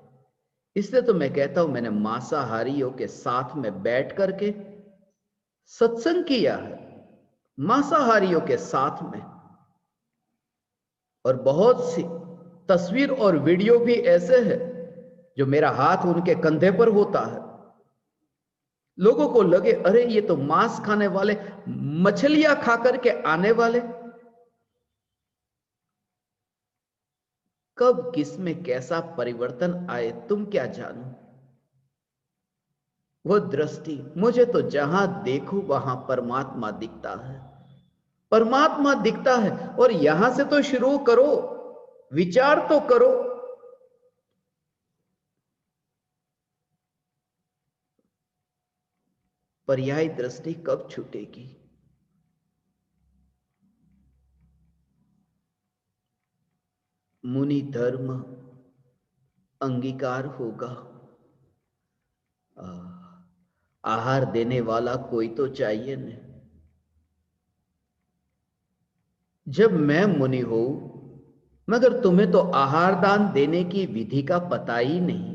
इसलिए तो मैं कहता हूं, मैंने मांसाहारियों के साथ में बैठ करके सत्संग किया है, मांसाहारियों के साथ में। और बहुत सी तस्वीर और वीडियो भी ऐसे हैं जो मेरा हाथ उनके कंधे पर होता है, लोगों को लगे अरे ये तो मांस खाने वाले, मछलियां खा करके आने वाले। कब किस में कैसा परिवर्तन आए तुम क्या जानो। वो दृष्टि, मुझे तो जहां देखूं वहां परमात्मा दिखता है, परमात्मा दिखता है। और यहां से तो शुरू करो, विचार तो करो। पर्याय दृष्टि कब छूटेगी? मुनि धर्म अंगीकार होगा। आहार देने वाला कोई तो चाहिए न। जब मैं मुनि हूं, मगर तुम्हें तो आहार दान देने की विधि का पता ही नहीं,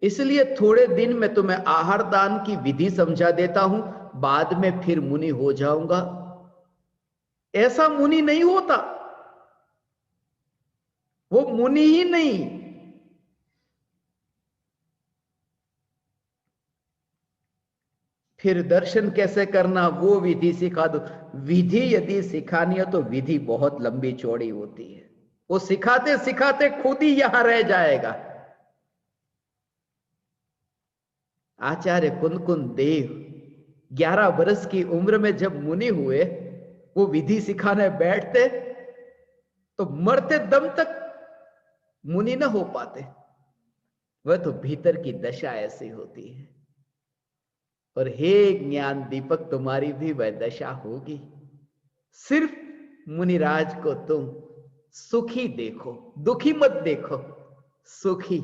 इसलिए थोड़े दिन में तुम्हें आहार दान की विधि समझा देता हूं, बाद में फिर मुनि हो जाऊंगा। ऐसा मुनि नहीं होता, वो मुनि ही नहीं। फिर दर्शन कैसे करना वो विधि सिखा दो। विधि यदि सिखानी हो तो विधि बहुत लंबी चौड़ी होती है, वो सिखाते सिखाते खुद ही यहां रह जाएगा। आचार्य कुनकुन देव 11 वर्ष की उम्र में जब मुनि हुए, वो विधि सिखाने बैठते तो मरते दम तक मुनि न हो पाते। वह तो भीतर की दशा ऐसी होती है। और हे ज्ञान दीपक, तुम्हारी भी वह दशा होगी। सिर्फ मुनिराज को तुम सुखी देखो, दुखी मत देखो, सुखी।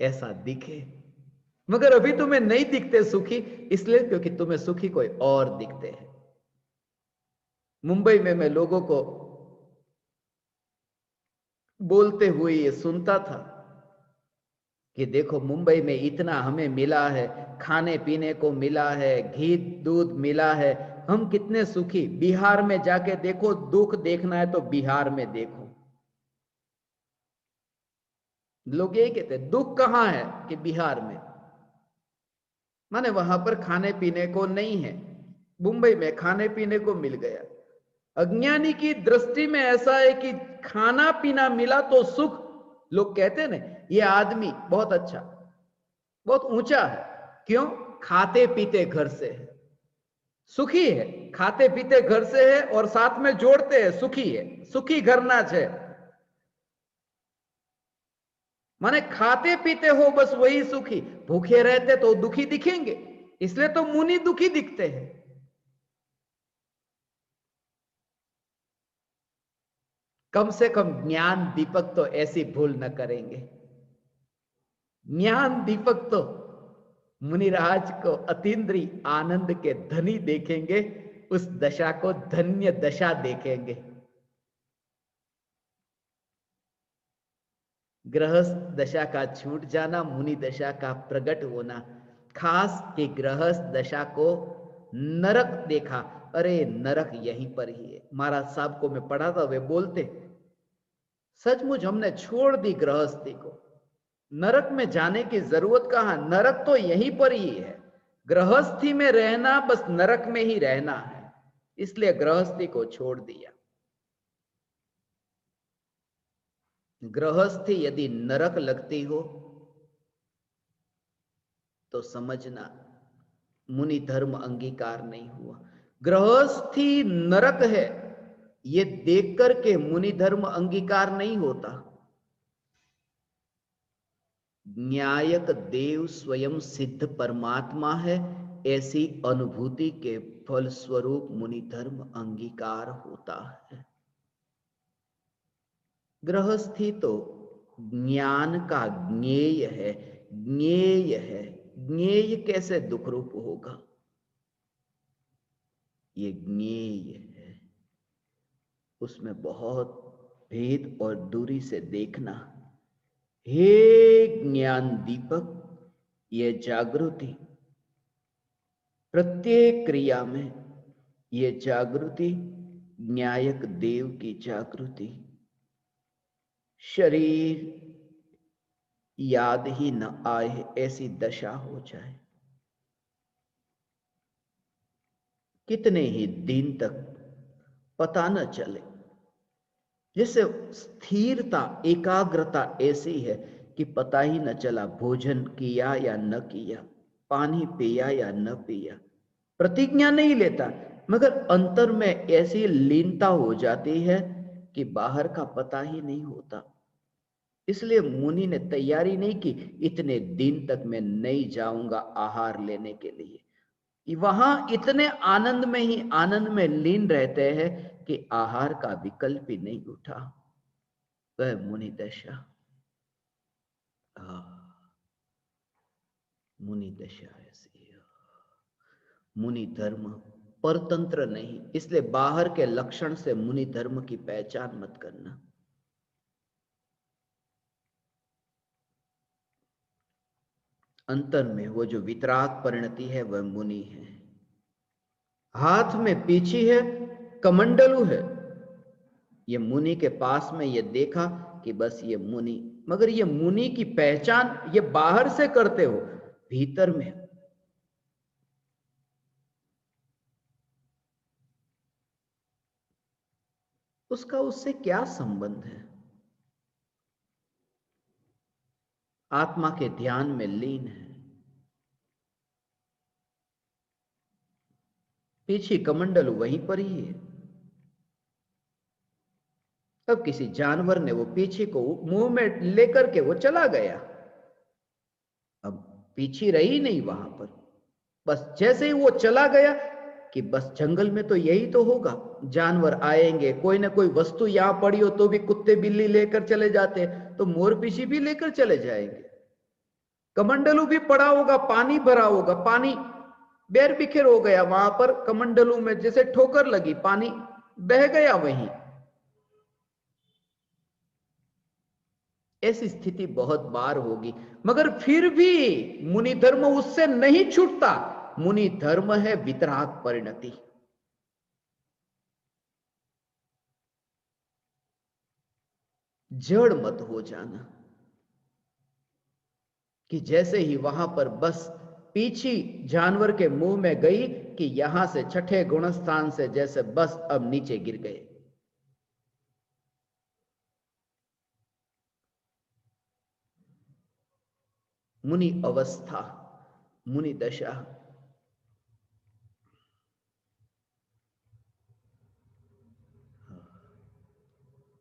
ऐसा दिखे, मगर अभी तुम्हें नहीं दिखते सुखी, इसलिए क्योंकि तुम्हें सुखी कोई और दिखते हैं। मुंबई में मैं लोगों को बोलते हुए ये सुनता था कि देखो मुंबई में इतना हमें मिला है, खाने पीने को मिला है, घी दूध मिला है, हम कितने सुखी। बिहार में जाके देखो, दुख देखना है तो बिहार में देखो। लोग यही कहते हैं दुख कहां है, कि बिहार में। माने वहां पर खाने पीने को नहीं है, मुंबई में खाने पीने को मिल गया। अज्ञानी की दृष्टि में ऐसा है कि खाना पीना मिला तो सुख। लोग कहते हैं ना, ये आदमी बहुत अच्छा, बहुत ऊंचा है। क्यों? खाते पीते घर से है, सुखी है। खाते पीते घर से है और साथ में जोड़ते हैं सुखी है, सुखी घर ना है। माने खाते पीते हो बस वही सुखी, भूखे रहते तो दुखी दिखेंगे, इसलिए तो मुनि दुखी दिखते हैं। कम से कम ज्ञान दीपक तो ऐसी भूल न करेंगे। ज्ञान दीपक तो मुनिराज को अतीन्द्रिय आनंद के धनी देखेंगे, उस दशा को धन्य दशा देखेंगे। गृहस्थ दशा का छूट जाना, मुनि दशा का प्रकट होना। खास कि गृहस्थ दशा को नरक देखा, अरे नरक यहीं पर ही है। महाराज साहब को मैं पढ़ा था, वे बोलते सचमुच हमने छोड़ दी गृहस्थी को, नरक में जाने की जरूरत कहां, नरक तो यहीं पर ही है। गृहस्थी में रहना बस नरक में ही रहना है, इसलिए गृहस्थी को छोड़ दिया। गृहस्थी यदि नरक लगती हो तो समझना मुनि धर्म अंगीकार नहीं हुआ। गृहस्थी नरक है ये देख करके मुनि धर्म अंगीकार नहीं होता। न्यायक देव स्वयं सिद्ध परमात्मा है, ऐसी अनुभूति के फलस्वरूप मुनि धर्म अंगीकार होता है। गृहस्थी तो ज्ञान का ज्ञेय है, ज्ञेय है। ज्ञेय कैसे दुख रूप होगा? ये ज्ञेय है, उसमें बहुत भेद और दूरी से देखना। हे ज्ञान दीपक, ये जागृति प्रत्येक क्रिया में, ये जागृति न्यायक देव की जागृति। शरीर याद ही न आए ऐसी दशा हो जाए, कितने ही दिन तक पता न चले। जैसे स्थिरता, एकाग्रता ऐसी है कि पता ही न चला भोजन किया या न किया, पानी पिया या न पिया। प्रतिज्ञा नहीं लेता, मगर अंतर में ऐसी लीनता हो जाती है कि बाहर का पता ही नहीं होता। इसलिए मुनि ने तैयारी नहीं की, इतने दिन तक मैं नहीं जाऊंगा आहार लेने के लिए। वहां इतने आनंद में ही आनंद में लीन रहते हैं कि आहार का विकल्प ही नहीं उठा। वह मुनि दशा, मुनि दशा ऐसी है। मुनि धर्म परतंत्र नहीं, इसलिए बाहर के लक्षण से मुनि धर्म की पहचान मत करना। अंतर में वो जो वितराग परिणति है वह मुनि है। हाथ में पीछी है, कमंडलू है। ये मुनि के पास में ये देखा कि बस ये मुनि, मगर ये मुनि की पहचान ये बाहर से करते हो, भीतर में उसका उससे क्या संबंध है? आत्मा के ध्यान में लीन है। पीछे कमंडल वहीं पर ही है। अब किसी जानवर ने वो पीछे को मुंह में लेकर के वो चला गया, अब पीछे रही नहीं वहां पर। बस जैसे ही वो चला गया कि बस जंगल में तो यही तो होगा, जानवर आएंगे, कोई ना कोई वस्तु यहां पड़ी हो तो भी कुत्ते बिल्ली लेकर चले जाते, तो मोर पीछे भी लेकर चले जाएंगे। कमंडलू भी पड़ा होगा, पानी भरा होगा, पानी बेर बिखेर हो गया वहां पर, कमंडलू में जैसे ठोकर लगी, पानी बह गया वहीं। ऐसी स्थिति बहुत बार होगी, मगर फिर भी मुनि धर्म उससे नहीं छूटता। मुनि धर्म है वितराग परिणति। जड़ मत हो जाना कि जैसे ही वहां पर बस पीछी जानवर के मुंह में गई कि यहां से छठे गुण स्थान से जैसे बस अब नीचे गिर गए। मुनि अवस्था, मुनि दशा।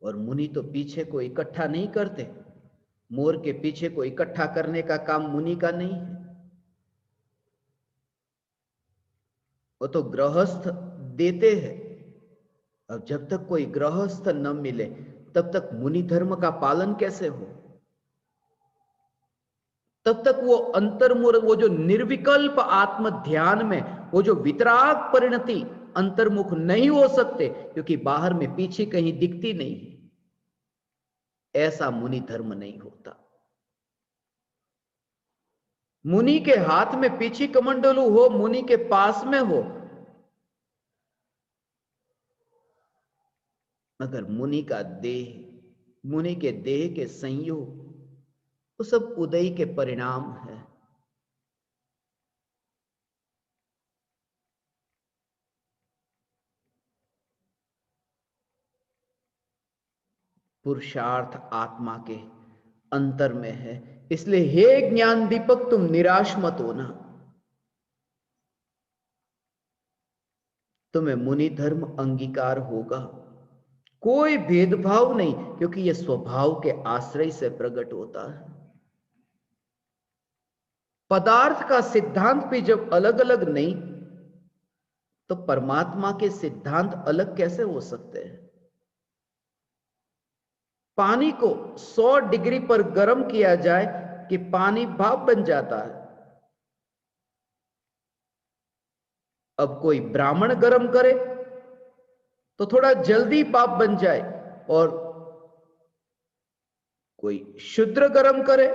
और मुनि तो पीछे को इकट्ठा नहीं करते, मोर के पीछे को इकट्ठा करने का काम मुनि का नहीं है। वो तो गृहस्थ देते हैं। अब जब तक कोई गृहस्थ न मिले तब तक मुनि धर्म का पालन कैसे हो? तब तक वो अंतर्मुख, वो जो निर्विकल्प आत्म ध्यान में वो जो वितराग परिणति अंतर्मुख नहीं हो सकते, क्योंकि बाहर में पीछे कहीं दिखती नहीं। ऐसा मुनि धर्म नहीं होता। मुनि के हाथ में पीछे कमंडलू हो, मुनि के पास में हो, मगर मुनि का देह, मुनि के देह के संयोग, वो सब उदय के परिणाम है। पुरुषार्थ आत्मा के अंतर में है। इसलिए हे ज्ञान दीपक, तुम निराश मत होना। तुम्हें मुनि धर्म अंगीकार होगा, कोई भेदभाव नहीं, क्योंकि यह स्वभाव के आश्रय से प्रकट होता है। पदार्थ का सिद्धांत भी जब अलग अलग नहीं, तो परमात्मा के सिद्धांत अलग कैसे हो सकते हैं? पानी को 100 डिग्री पर गर्म किया जाए कि पानी भाप बन जाता है। अब कोई ब्राह्मण गर्म करे तो थोड़ा जल्दी भाप बन जाए, और कोई शूद्र गर्म करे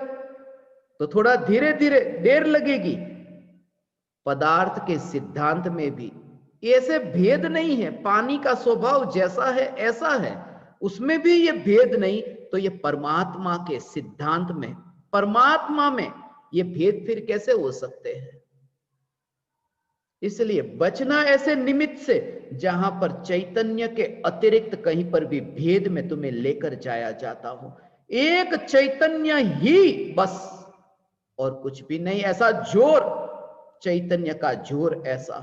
तो थोड़ा धीरे धीरे देर लगेगी। पदार्थ के सिद्धांत में भी ऐसे भेद नहीं है। पानी का स्वभाव जैसा है ऐसा है, उसमें भी ये भेद नहीं, तो ये परमात्मा के सिद्धांत में, परमात्मा में ये भेद फिर कैसे हो सकते हैं? इसलिए बचना ऐसे निमित्त से जहां पर चैतन्य के अतिरिक्त कहीं पर भी भेद में तुम्हें लेकर जाया जाता हो। एक चैतन्य ही बस, और कुछ भी नहीं। ऐसा जोर, चैतन्य का जोर ऐसा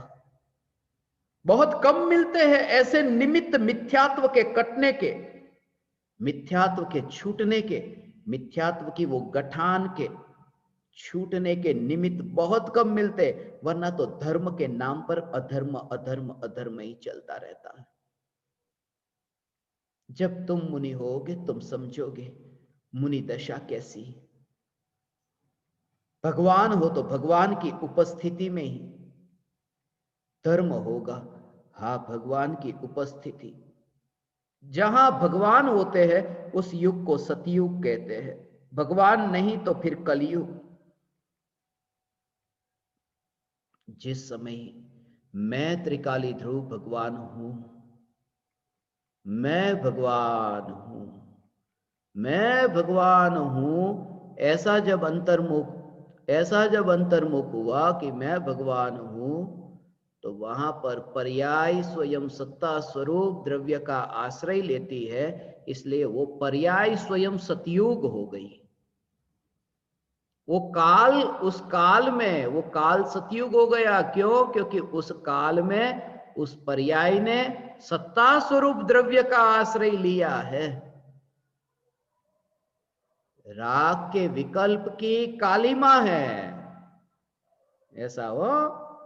बहुत कम मिलते हैं। ऐसे निमित्त मिथ्यात्व के कटने के, मिथ्यात्व के छूटने के, मिथ्यात्व की वो गठान के छूटने के निमित्त बहुत कम मिलते, वरना तो धर्म के नाम पर अधर्म अधर्म अधर्म ही चलता रहता है। जब तुम मुनि होगे तुम समझोगे मुनि दशा कैसी। भगवान हो तो भगवान की उपस्थिति में ही धर्म होगा। हाँ, भगवान की उपस्थिति, जहां भगवान होते हैं उस युग को सतयुग कहते हैं। भगवान नहीं तो फिर कलयुग। जिस समय मैं त्रिकाली ध्रुव भगवान हूं, मैं भगवान हूं, मैं भगवान हूं, ऐसा जब अंतर्मुख हुआ कि मैं भगवान हूं, तो वहां पर पर्याय स्वयं सत्ता स्वरूप द्रव्य का आश्रय लेती है। इसलिए वो पर्याय स्वयं सतयुग हो गई। वो काल, उस काल में वो काल सतयुग हो गया। क्यों? क्योंकि उस काल में उस पर्याय ने सत्ता स्वरूप द्रव्य का आश्रय लिया है। राग के विकल्प की कालिमा है, ऐसा हो।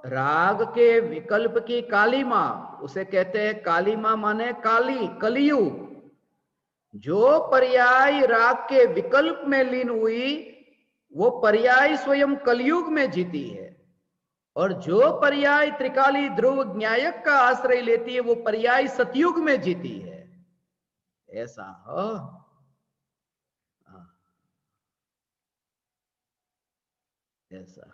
राग के विकल्प की कालिमा, उसे कहते हैं कालिमा, माने काली, कलियुग। जो पर्याय राग के विकल्प में लीन हुई, वो पर्याय स्वयं कलयुग में जीती है। और जो पर्याय त्रिकाली ध्रुव न्यायक का आश्रय लेती है, वो पर्याय सतयुग में जीती है। ऐसा हो। ऐसा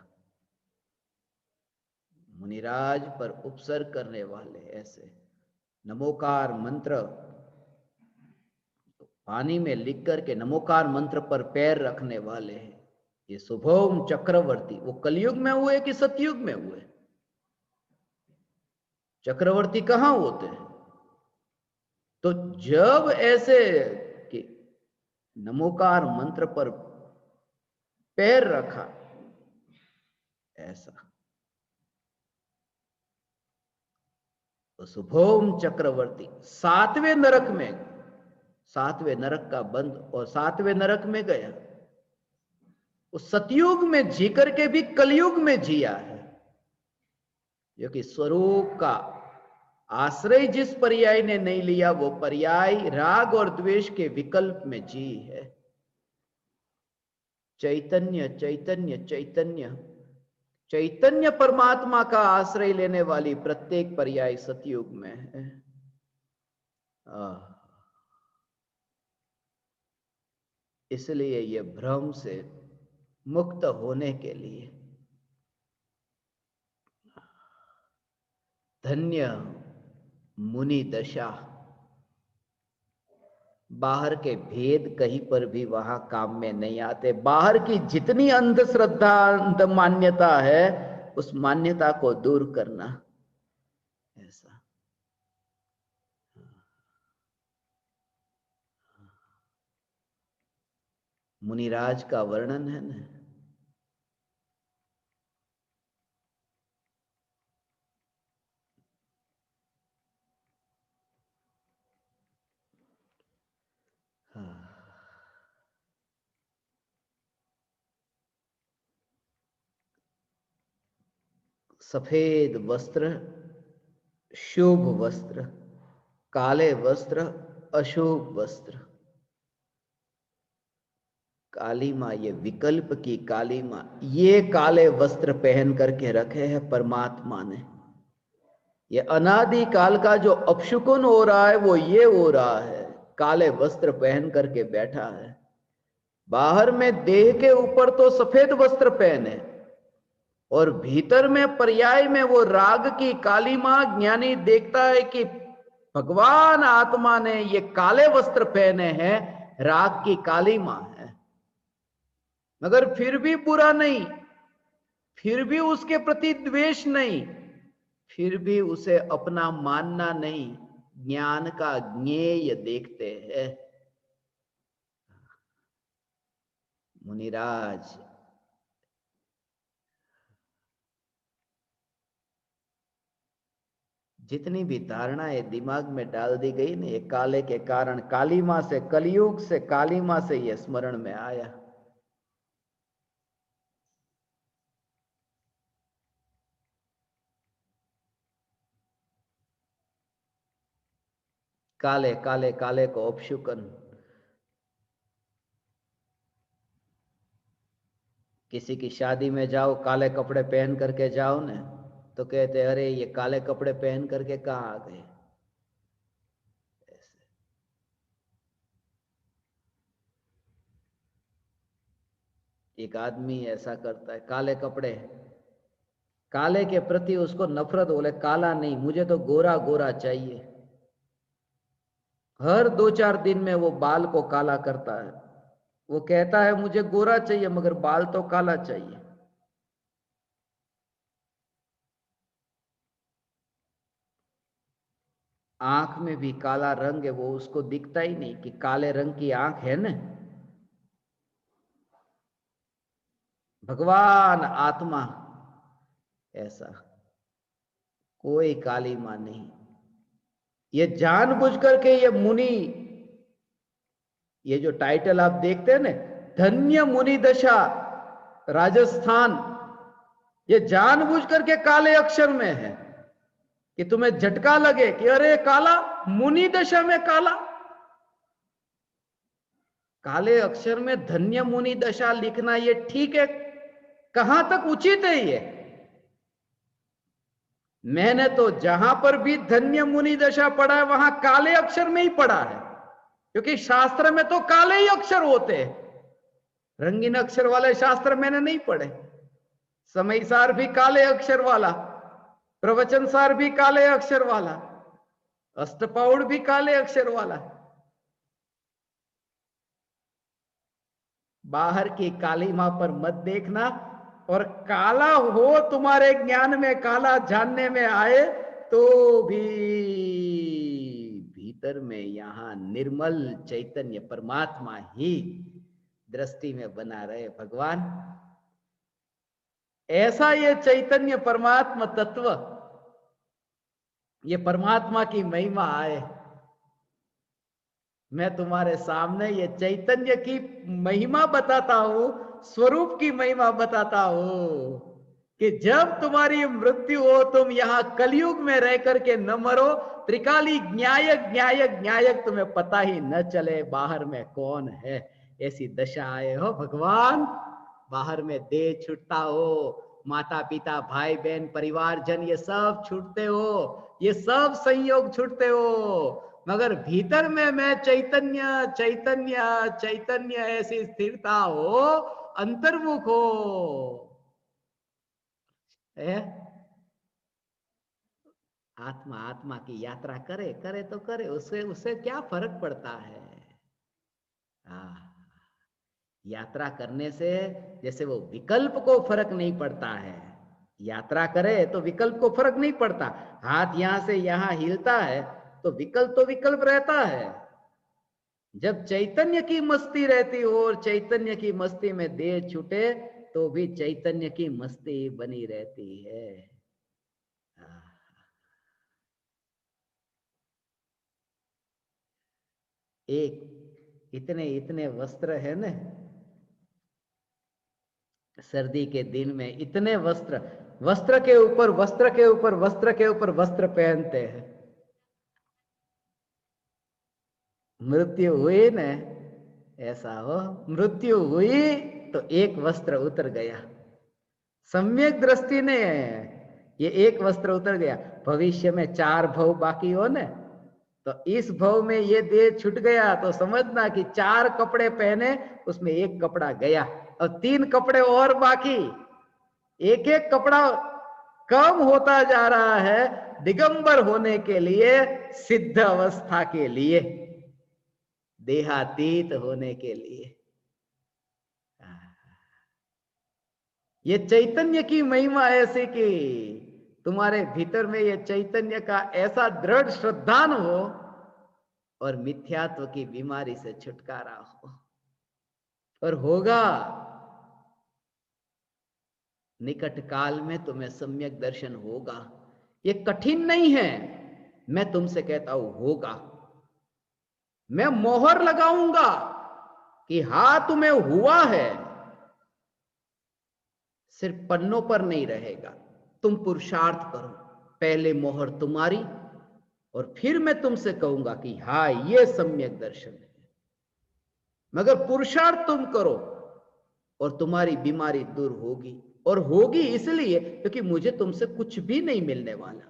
मुनिराज पर उपसर्ग करने वाले ऐसे नमोकार मंत्र पानी में लिख करके नमोकार मंत्र पर पैर रखने वाले हैं ये शुभोम चक्रवर्ती। वो कलयुग में हुए कि सतयुग में हुए? चक्रवर्ती कहां होते हैं? तो जब ऐसे कि नमोकार मंत्र पर पैर रखा, ऐसा तो शुभोम चक्रवर्ती 7वें नरक में, 7वें नरक का बंद, और 7वें नरक में गया। उस सतयुग में जी करके भी कलयुग में जिया है, क्योंकि स्वरूप का आश्रय जिस पर्याय ने नहीं लिया, वो पर्याय राग और द्वेष के विकल्प में जी है। चैतन्य चैतन्य चैतन्य चैतन्य परमात्मा का आश्रय लेने वाली प्रत्येक पर्याय सतयुग में है। इसलिए यह भ्रम से मुक्त होने के लिए धन्य मुनि दशा। बाहर के भेद कहीं पर भी वहां काम में नहीं आते। बाहर की जितनी अंधश्रद्धा, अंध मान्यता है, उस मान्यता को दूर करना, ऐसा। मुनिराज का वर्णन है ना। हाँ। सफेद वस्त्र शुभ वस्त्र, काले वस्त्र अशुभ वस्त्र। काली माँ, ये विकल्प की काली माँ, ये काले वस्त्र पहन करके रखे हैं परमात्मा ने। ये अनादि काल का जो अपशुकुन हो रहा है वो ये हो रहा है, काले वस्त्र पहन करके बैठा है। बाहर में देह के ऊपर तो सफेद वस्त्र पहने और भीतर में पर्याय में वो राग की काली मां, ज्ञानी देखता है कि भगवान आत्मा ने ये काले वस्त्र पहने हैं, राग की काली मां है। मगर फिर भी बुरा नहीं, फिर भी उसके प्रति द्वेष नहीं, फिर भी उसे अपना मानना नहीं, ज्ञान का ज्ञेय देखते हैं। मुनिराज, जितनी भी धारणाएं दिमाग में डाल दी गई ना, ये काले के कारण, काली मां से, कलयुग से काली मां से ये स्मरण में आया। काले काले काले को अपशुकन। किसी की शादी में जाओ, काले कपड़े पहन करके जाओ ना, तो कहते अरे ये काले कपड़े पहन करके कहाँ आ गए। एक आदमी ऐसा करता है, काले कपड़े, काले के प्रति उसको नफरत, बोले काला नहीं, मुझे तो गोरा गोरा चाहिए। हर 2-4 दिन में वो बाल को काला करता है। वो कहता है मुझे गोरा चाहिए मगर बाल तो काला चाहिए। आंख में भी काला रंग है, वो उसको दिखता ही नहीं कि काले रंग की आंख है ना। भगवान आत्मा ऐसा, कोई काली मां नहीं। ये जानबूझ करके ये मुनि, ये जो टाइटल आप देखते हैं ना, धन्य मुनि दशा राजस्थान, ये जानबूझ करके काले अक्षर में है कि तुम्हें झटका लगे कि अरे काला, मुनि दशा में काला। काले अक्षर में धन्य मुनि दशा लिखना ये ठीक है? कहां तक उचित है ये? मैंने तो जहां पर भी धन्य मुनि दशा पढ़ा है वहां काले अक्षर में ही पढ़ा है, क्योंकि शास्त्र में तो काले ही अक्षर होते हैं। रंगीन अक्षर वाले शास्त्र मैंने नहीं पढ़े। समय सार भी काले अक्षर वाला, प्रवचन सार भी काले अक्षर वाला, अष्टपाउड़ भी काले अक्षर वाला। बाहर की काली मां पर मत देखना, और काला हो तुम्हारे ज्ञान में, काला जानने में आए तो भी भीतर में यहां निर्मल चैतन्य परमात्मा ही दृष्टि में बना रहे। भगवान ऐसा ये चैतन्य परमात्मा तत्व, ये परमात्मा की महिमा आए। मैं तुम्हारे सामने ये चैतन्य की महिमा बताता हूं, स्वरूप की महिमा बताता हूं कि जब तुम्हारी मृत्यु हो, तुम यहां कलयुग में रह करके न मरो, त्रिकाली न्यायक न्यायक न्यायक तुम्हें पता ही न चले बाहर में कौन है। ऐसी दशा आए हो भगवान। बाहर में देह छूटता हो, माता पिता भाई बहन परिवार जन ये सब छूटते हो, ये सब संयोग छूटते हो, मगर भीतर में मैं चैतन्य चैतन्य चैतन्य, ऐसी स्थिरता हो, अंतर्मुख हो। है? आत्मा आत्मा की यात्रा करे करे तो करे, उससे उससे क्या फर्क पड़ता है? हाँ, यात्रा करने से जैसे वो विकल्प को फर्क नहीं पड़ता है, यात्रा करे तो विकल्प को फर्क नहीं पड़ता। हाथ यहां से यहां हिलता है तो विकल्प रहता है। जब चैतन्य की मस्ती रहती हो और चैतन्य की मस्ती में देह छूटे तो भी चैतन्य की मस्ती बनी रहती है। एक इतने इतने वस्त्र है ना, सर्दी के दिन में इतने वस्त्र, वस्त्र के ऊपर वस्त्र के ऊपर वस्त्र के ऊपर वस्त्र पहनते हैं। मृत्यु हुई न, ऐसा हो, मृत्यु हुई तो एक वस्त्र उतर गया। सम्यक दृष्टि ने ये एक वस्त्र उतर गया। भविष्य में 4 भव बाकी हो न, तो इस भव में ये देह छूट गया तो समझना कि 4 कपड़े पहने, उसमें एक कपड़ा गया और 3 कपड़े और बाकी। एक एक कपड़ा कम होता जा रहा है दिगंबर होने के लिए, सिद्ध अवस्था के लिए, देहातीत होने के लिए। ये चैतन्य की महिमा ऐसी कि तुम्हारे भीतर में ये चैतन्य का ऐसा दृढ़ श्रद्धान हो और मिथ्यात्व की बीमारी से छुटकारा हो। और होगा, निकट काल में तुम्हें सम्यक दर्शन होगा। ये कठिन नहीं है, मैं तुमसे कहता हूं होगा। मैं मोहर लगाऊंगा कि हां तुम्हें हुआ है, सिर्फ पन्नों पर नहीं रहेगा, तुम पुरुषार्थ करो। पहले मोहर तुम्हारी और फिर मैं तुमसे कहूंगा कि हां ये सम्यक दर्शन है। मगर पुरुषार्थ तुम करो और तुम्हारी बीमारी दूर होगी। और होगी इसलिए क्योंकि मुझे तुमसे कुछ भी नहीं मिलने वाला।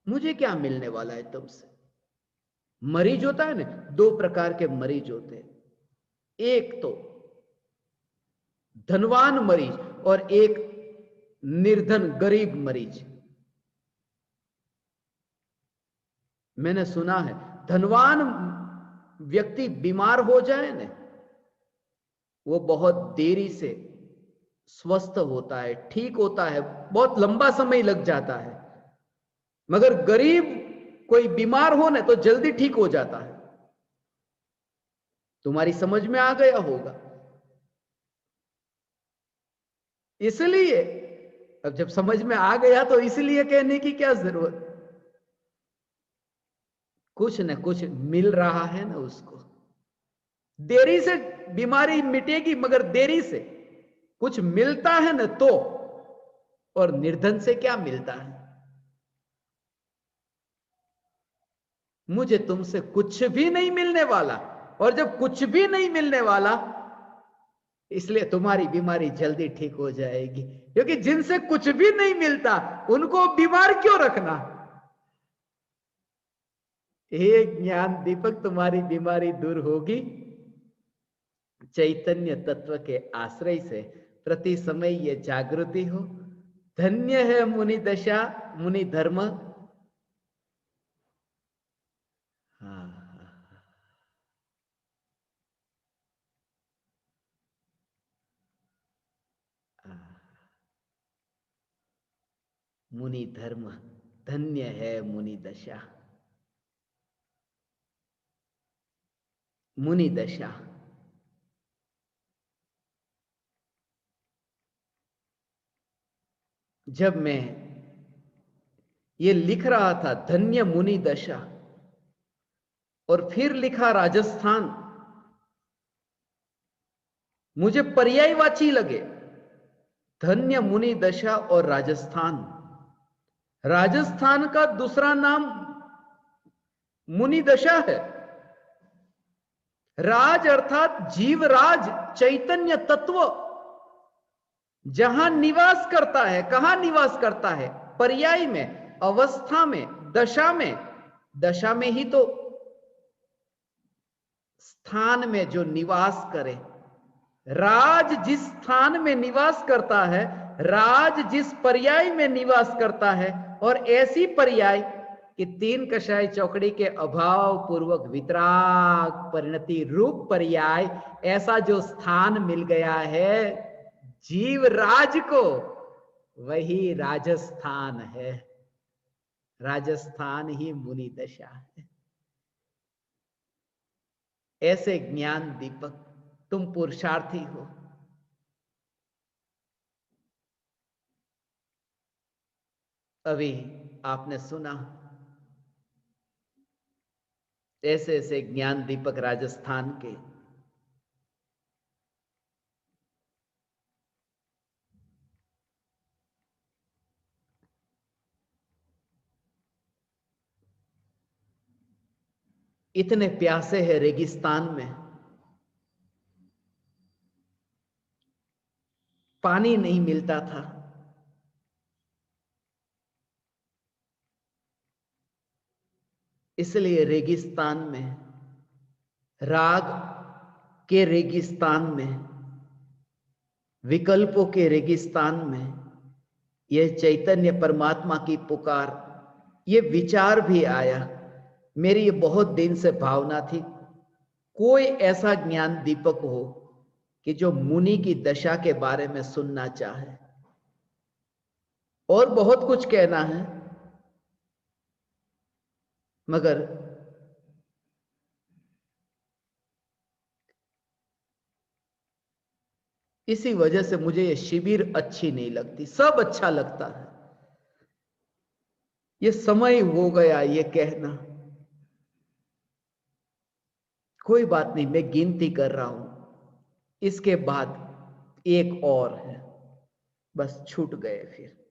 मुझे क्या मिलने वाला है तुमसे? मरीज होता है ना, 2 प्रकार के मरीज होते हैं। एक तो धनवान मरीज और एक निर्धन गरीब मरीज। मैंने सुना है धनवान व्यक्ति बीमार हो जाए ना, वो बहुत देरी से स्वस्थ होता है, ठीक होता है, बहुत लंबा समय लग जाता है। मगर गरीब कोई बीमार हो ना तो जल्दी ठीक हो जाता है। तुम्हारी समझ में आ गया होगा। इसलिए अब जब समझ में आ गया तो इसलिए कहने की क्या जरूरत। कुछ न कुछ मिल रहा है ना उसको। देरी से बीमारी मिटेगी मगर देरी से कुछ मिलता है ना तो। और निर्धन से क्या मिलता है? मुझे तुमसे कुछ भी नहीं मिलने वाला। और जब कुछ भी नहीं मिलने वाला, इसलिए तुम्हारी बीमारी जल्दी ठीक हो जाएगी। क्योंकि जिनसे कुछ भी नहीं मिलता उनको बीमार क्यों रखना? हे ज्ञान दीपक, तुम्हारी बीमारी दूर होगी चैतन्य तत्व के आश्रय से। प्रति समय ये जागृति हो। धन्य है मुनि दशा, मुनि धर्म। मुनि धर्म, धन्य है मुनि दशा। मुनि दशा। जब मैं ये लिख रहा था धन्य मुनि दशा, और फिर लिखा राजस्थान, मुझे पर्यायवाची लगे धन्य मुनि दशा और राजस्थान। राजस्थान का दूसरा नाम मुनि दशा है। राज अर्थात जीवराज, चैतन्य तत्व जहां निवास करता है। कहां निवास करता है? पर्याय में, अवस्था में, दशा में। दशा में ही तो स्थान में जो निवास करे। राज जिस स्थान में निवास करता है, राज जिस पर्याय में निवास करता है, और ऐसी पर्याय कि 3 कषाय चौकड़ी के अभाव पूर्वक वितराग परिणति रूप पर्याय, ऐसा जो स्थान मिल गया है जीव राज को, वही राजस्थान है। राजस्थान ही मुनि दशा है। ऐसे ज्ञान दीपक तुम पुरुषार्थी हो। अभी आपने सुना ऐसे ऐसे ज्ञान दीपक राजस्थान के इतने प्यासे हैं रेगिस्तान में, पानी नहीं मिलता था। इसलिए रेगिस्तान में, राग के रेगिस्तान में, विकल्पों के रेगिस्तान में यह चैतन्य परमात्मा की पुकार, यह विचार भी आया। मेरी ये बहुत दिन से भावना थी, कोई ऐसा ज्ञान दीपक हो कि जो मुनि की दशा के बारे में सुनना चाहे। और बहुत कुछ कहना है, मगर इसी वजह से मुझे ये शिविर अच्छी नहीं लगती। सब अच्छा लगता है, ये समय हो गया ये कहना। कोई बात नहीं, मैं गिनती कर रहा हूं, इसके बाद एक और है, बस छूट गए। फिर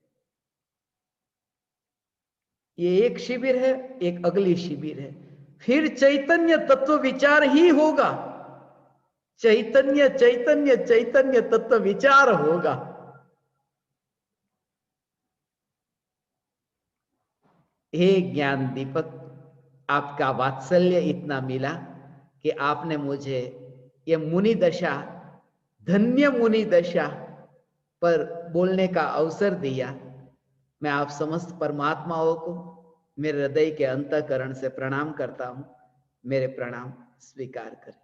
ये एक शिविर है, एक अगली शिविर है, फिर चैतन्य तत्व विचार ही होगा। चैतन्य चैतन्य चैतन्य तत्व विचार होगा। हे ज्ञान दीपक, आपका वात्सल्य इतना मिला कि आपने मुझे ये मुनि दशा, धन्य मुनि दशा पर बोलने का अवसर दिया। मैं आप समस्त परमात्माओं को मेरे हृदय के अंतःकरण से प्रणाम करता हूं। मेरे प्रणाम स्वीकार करें।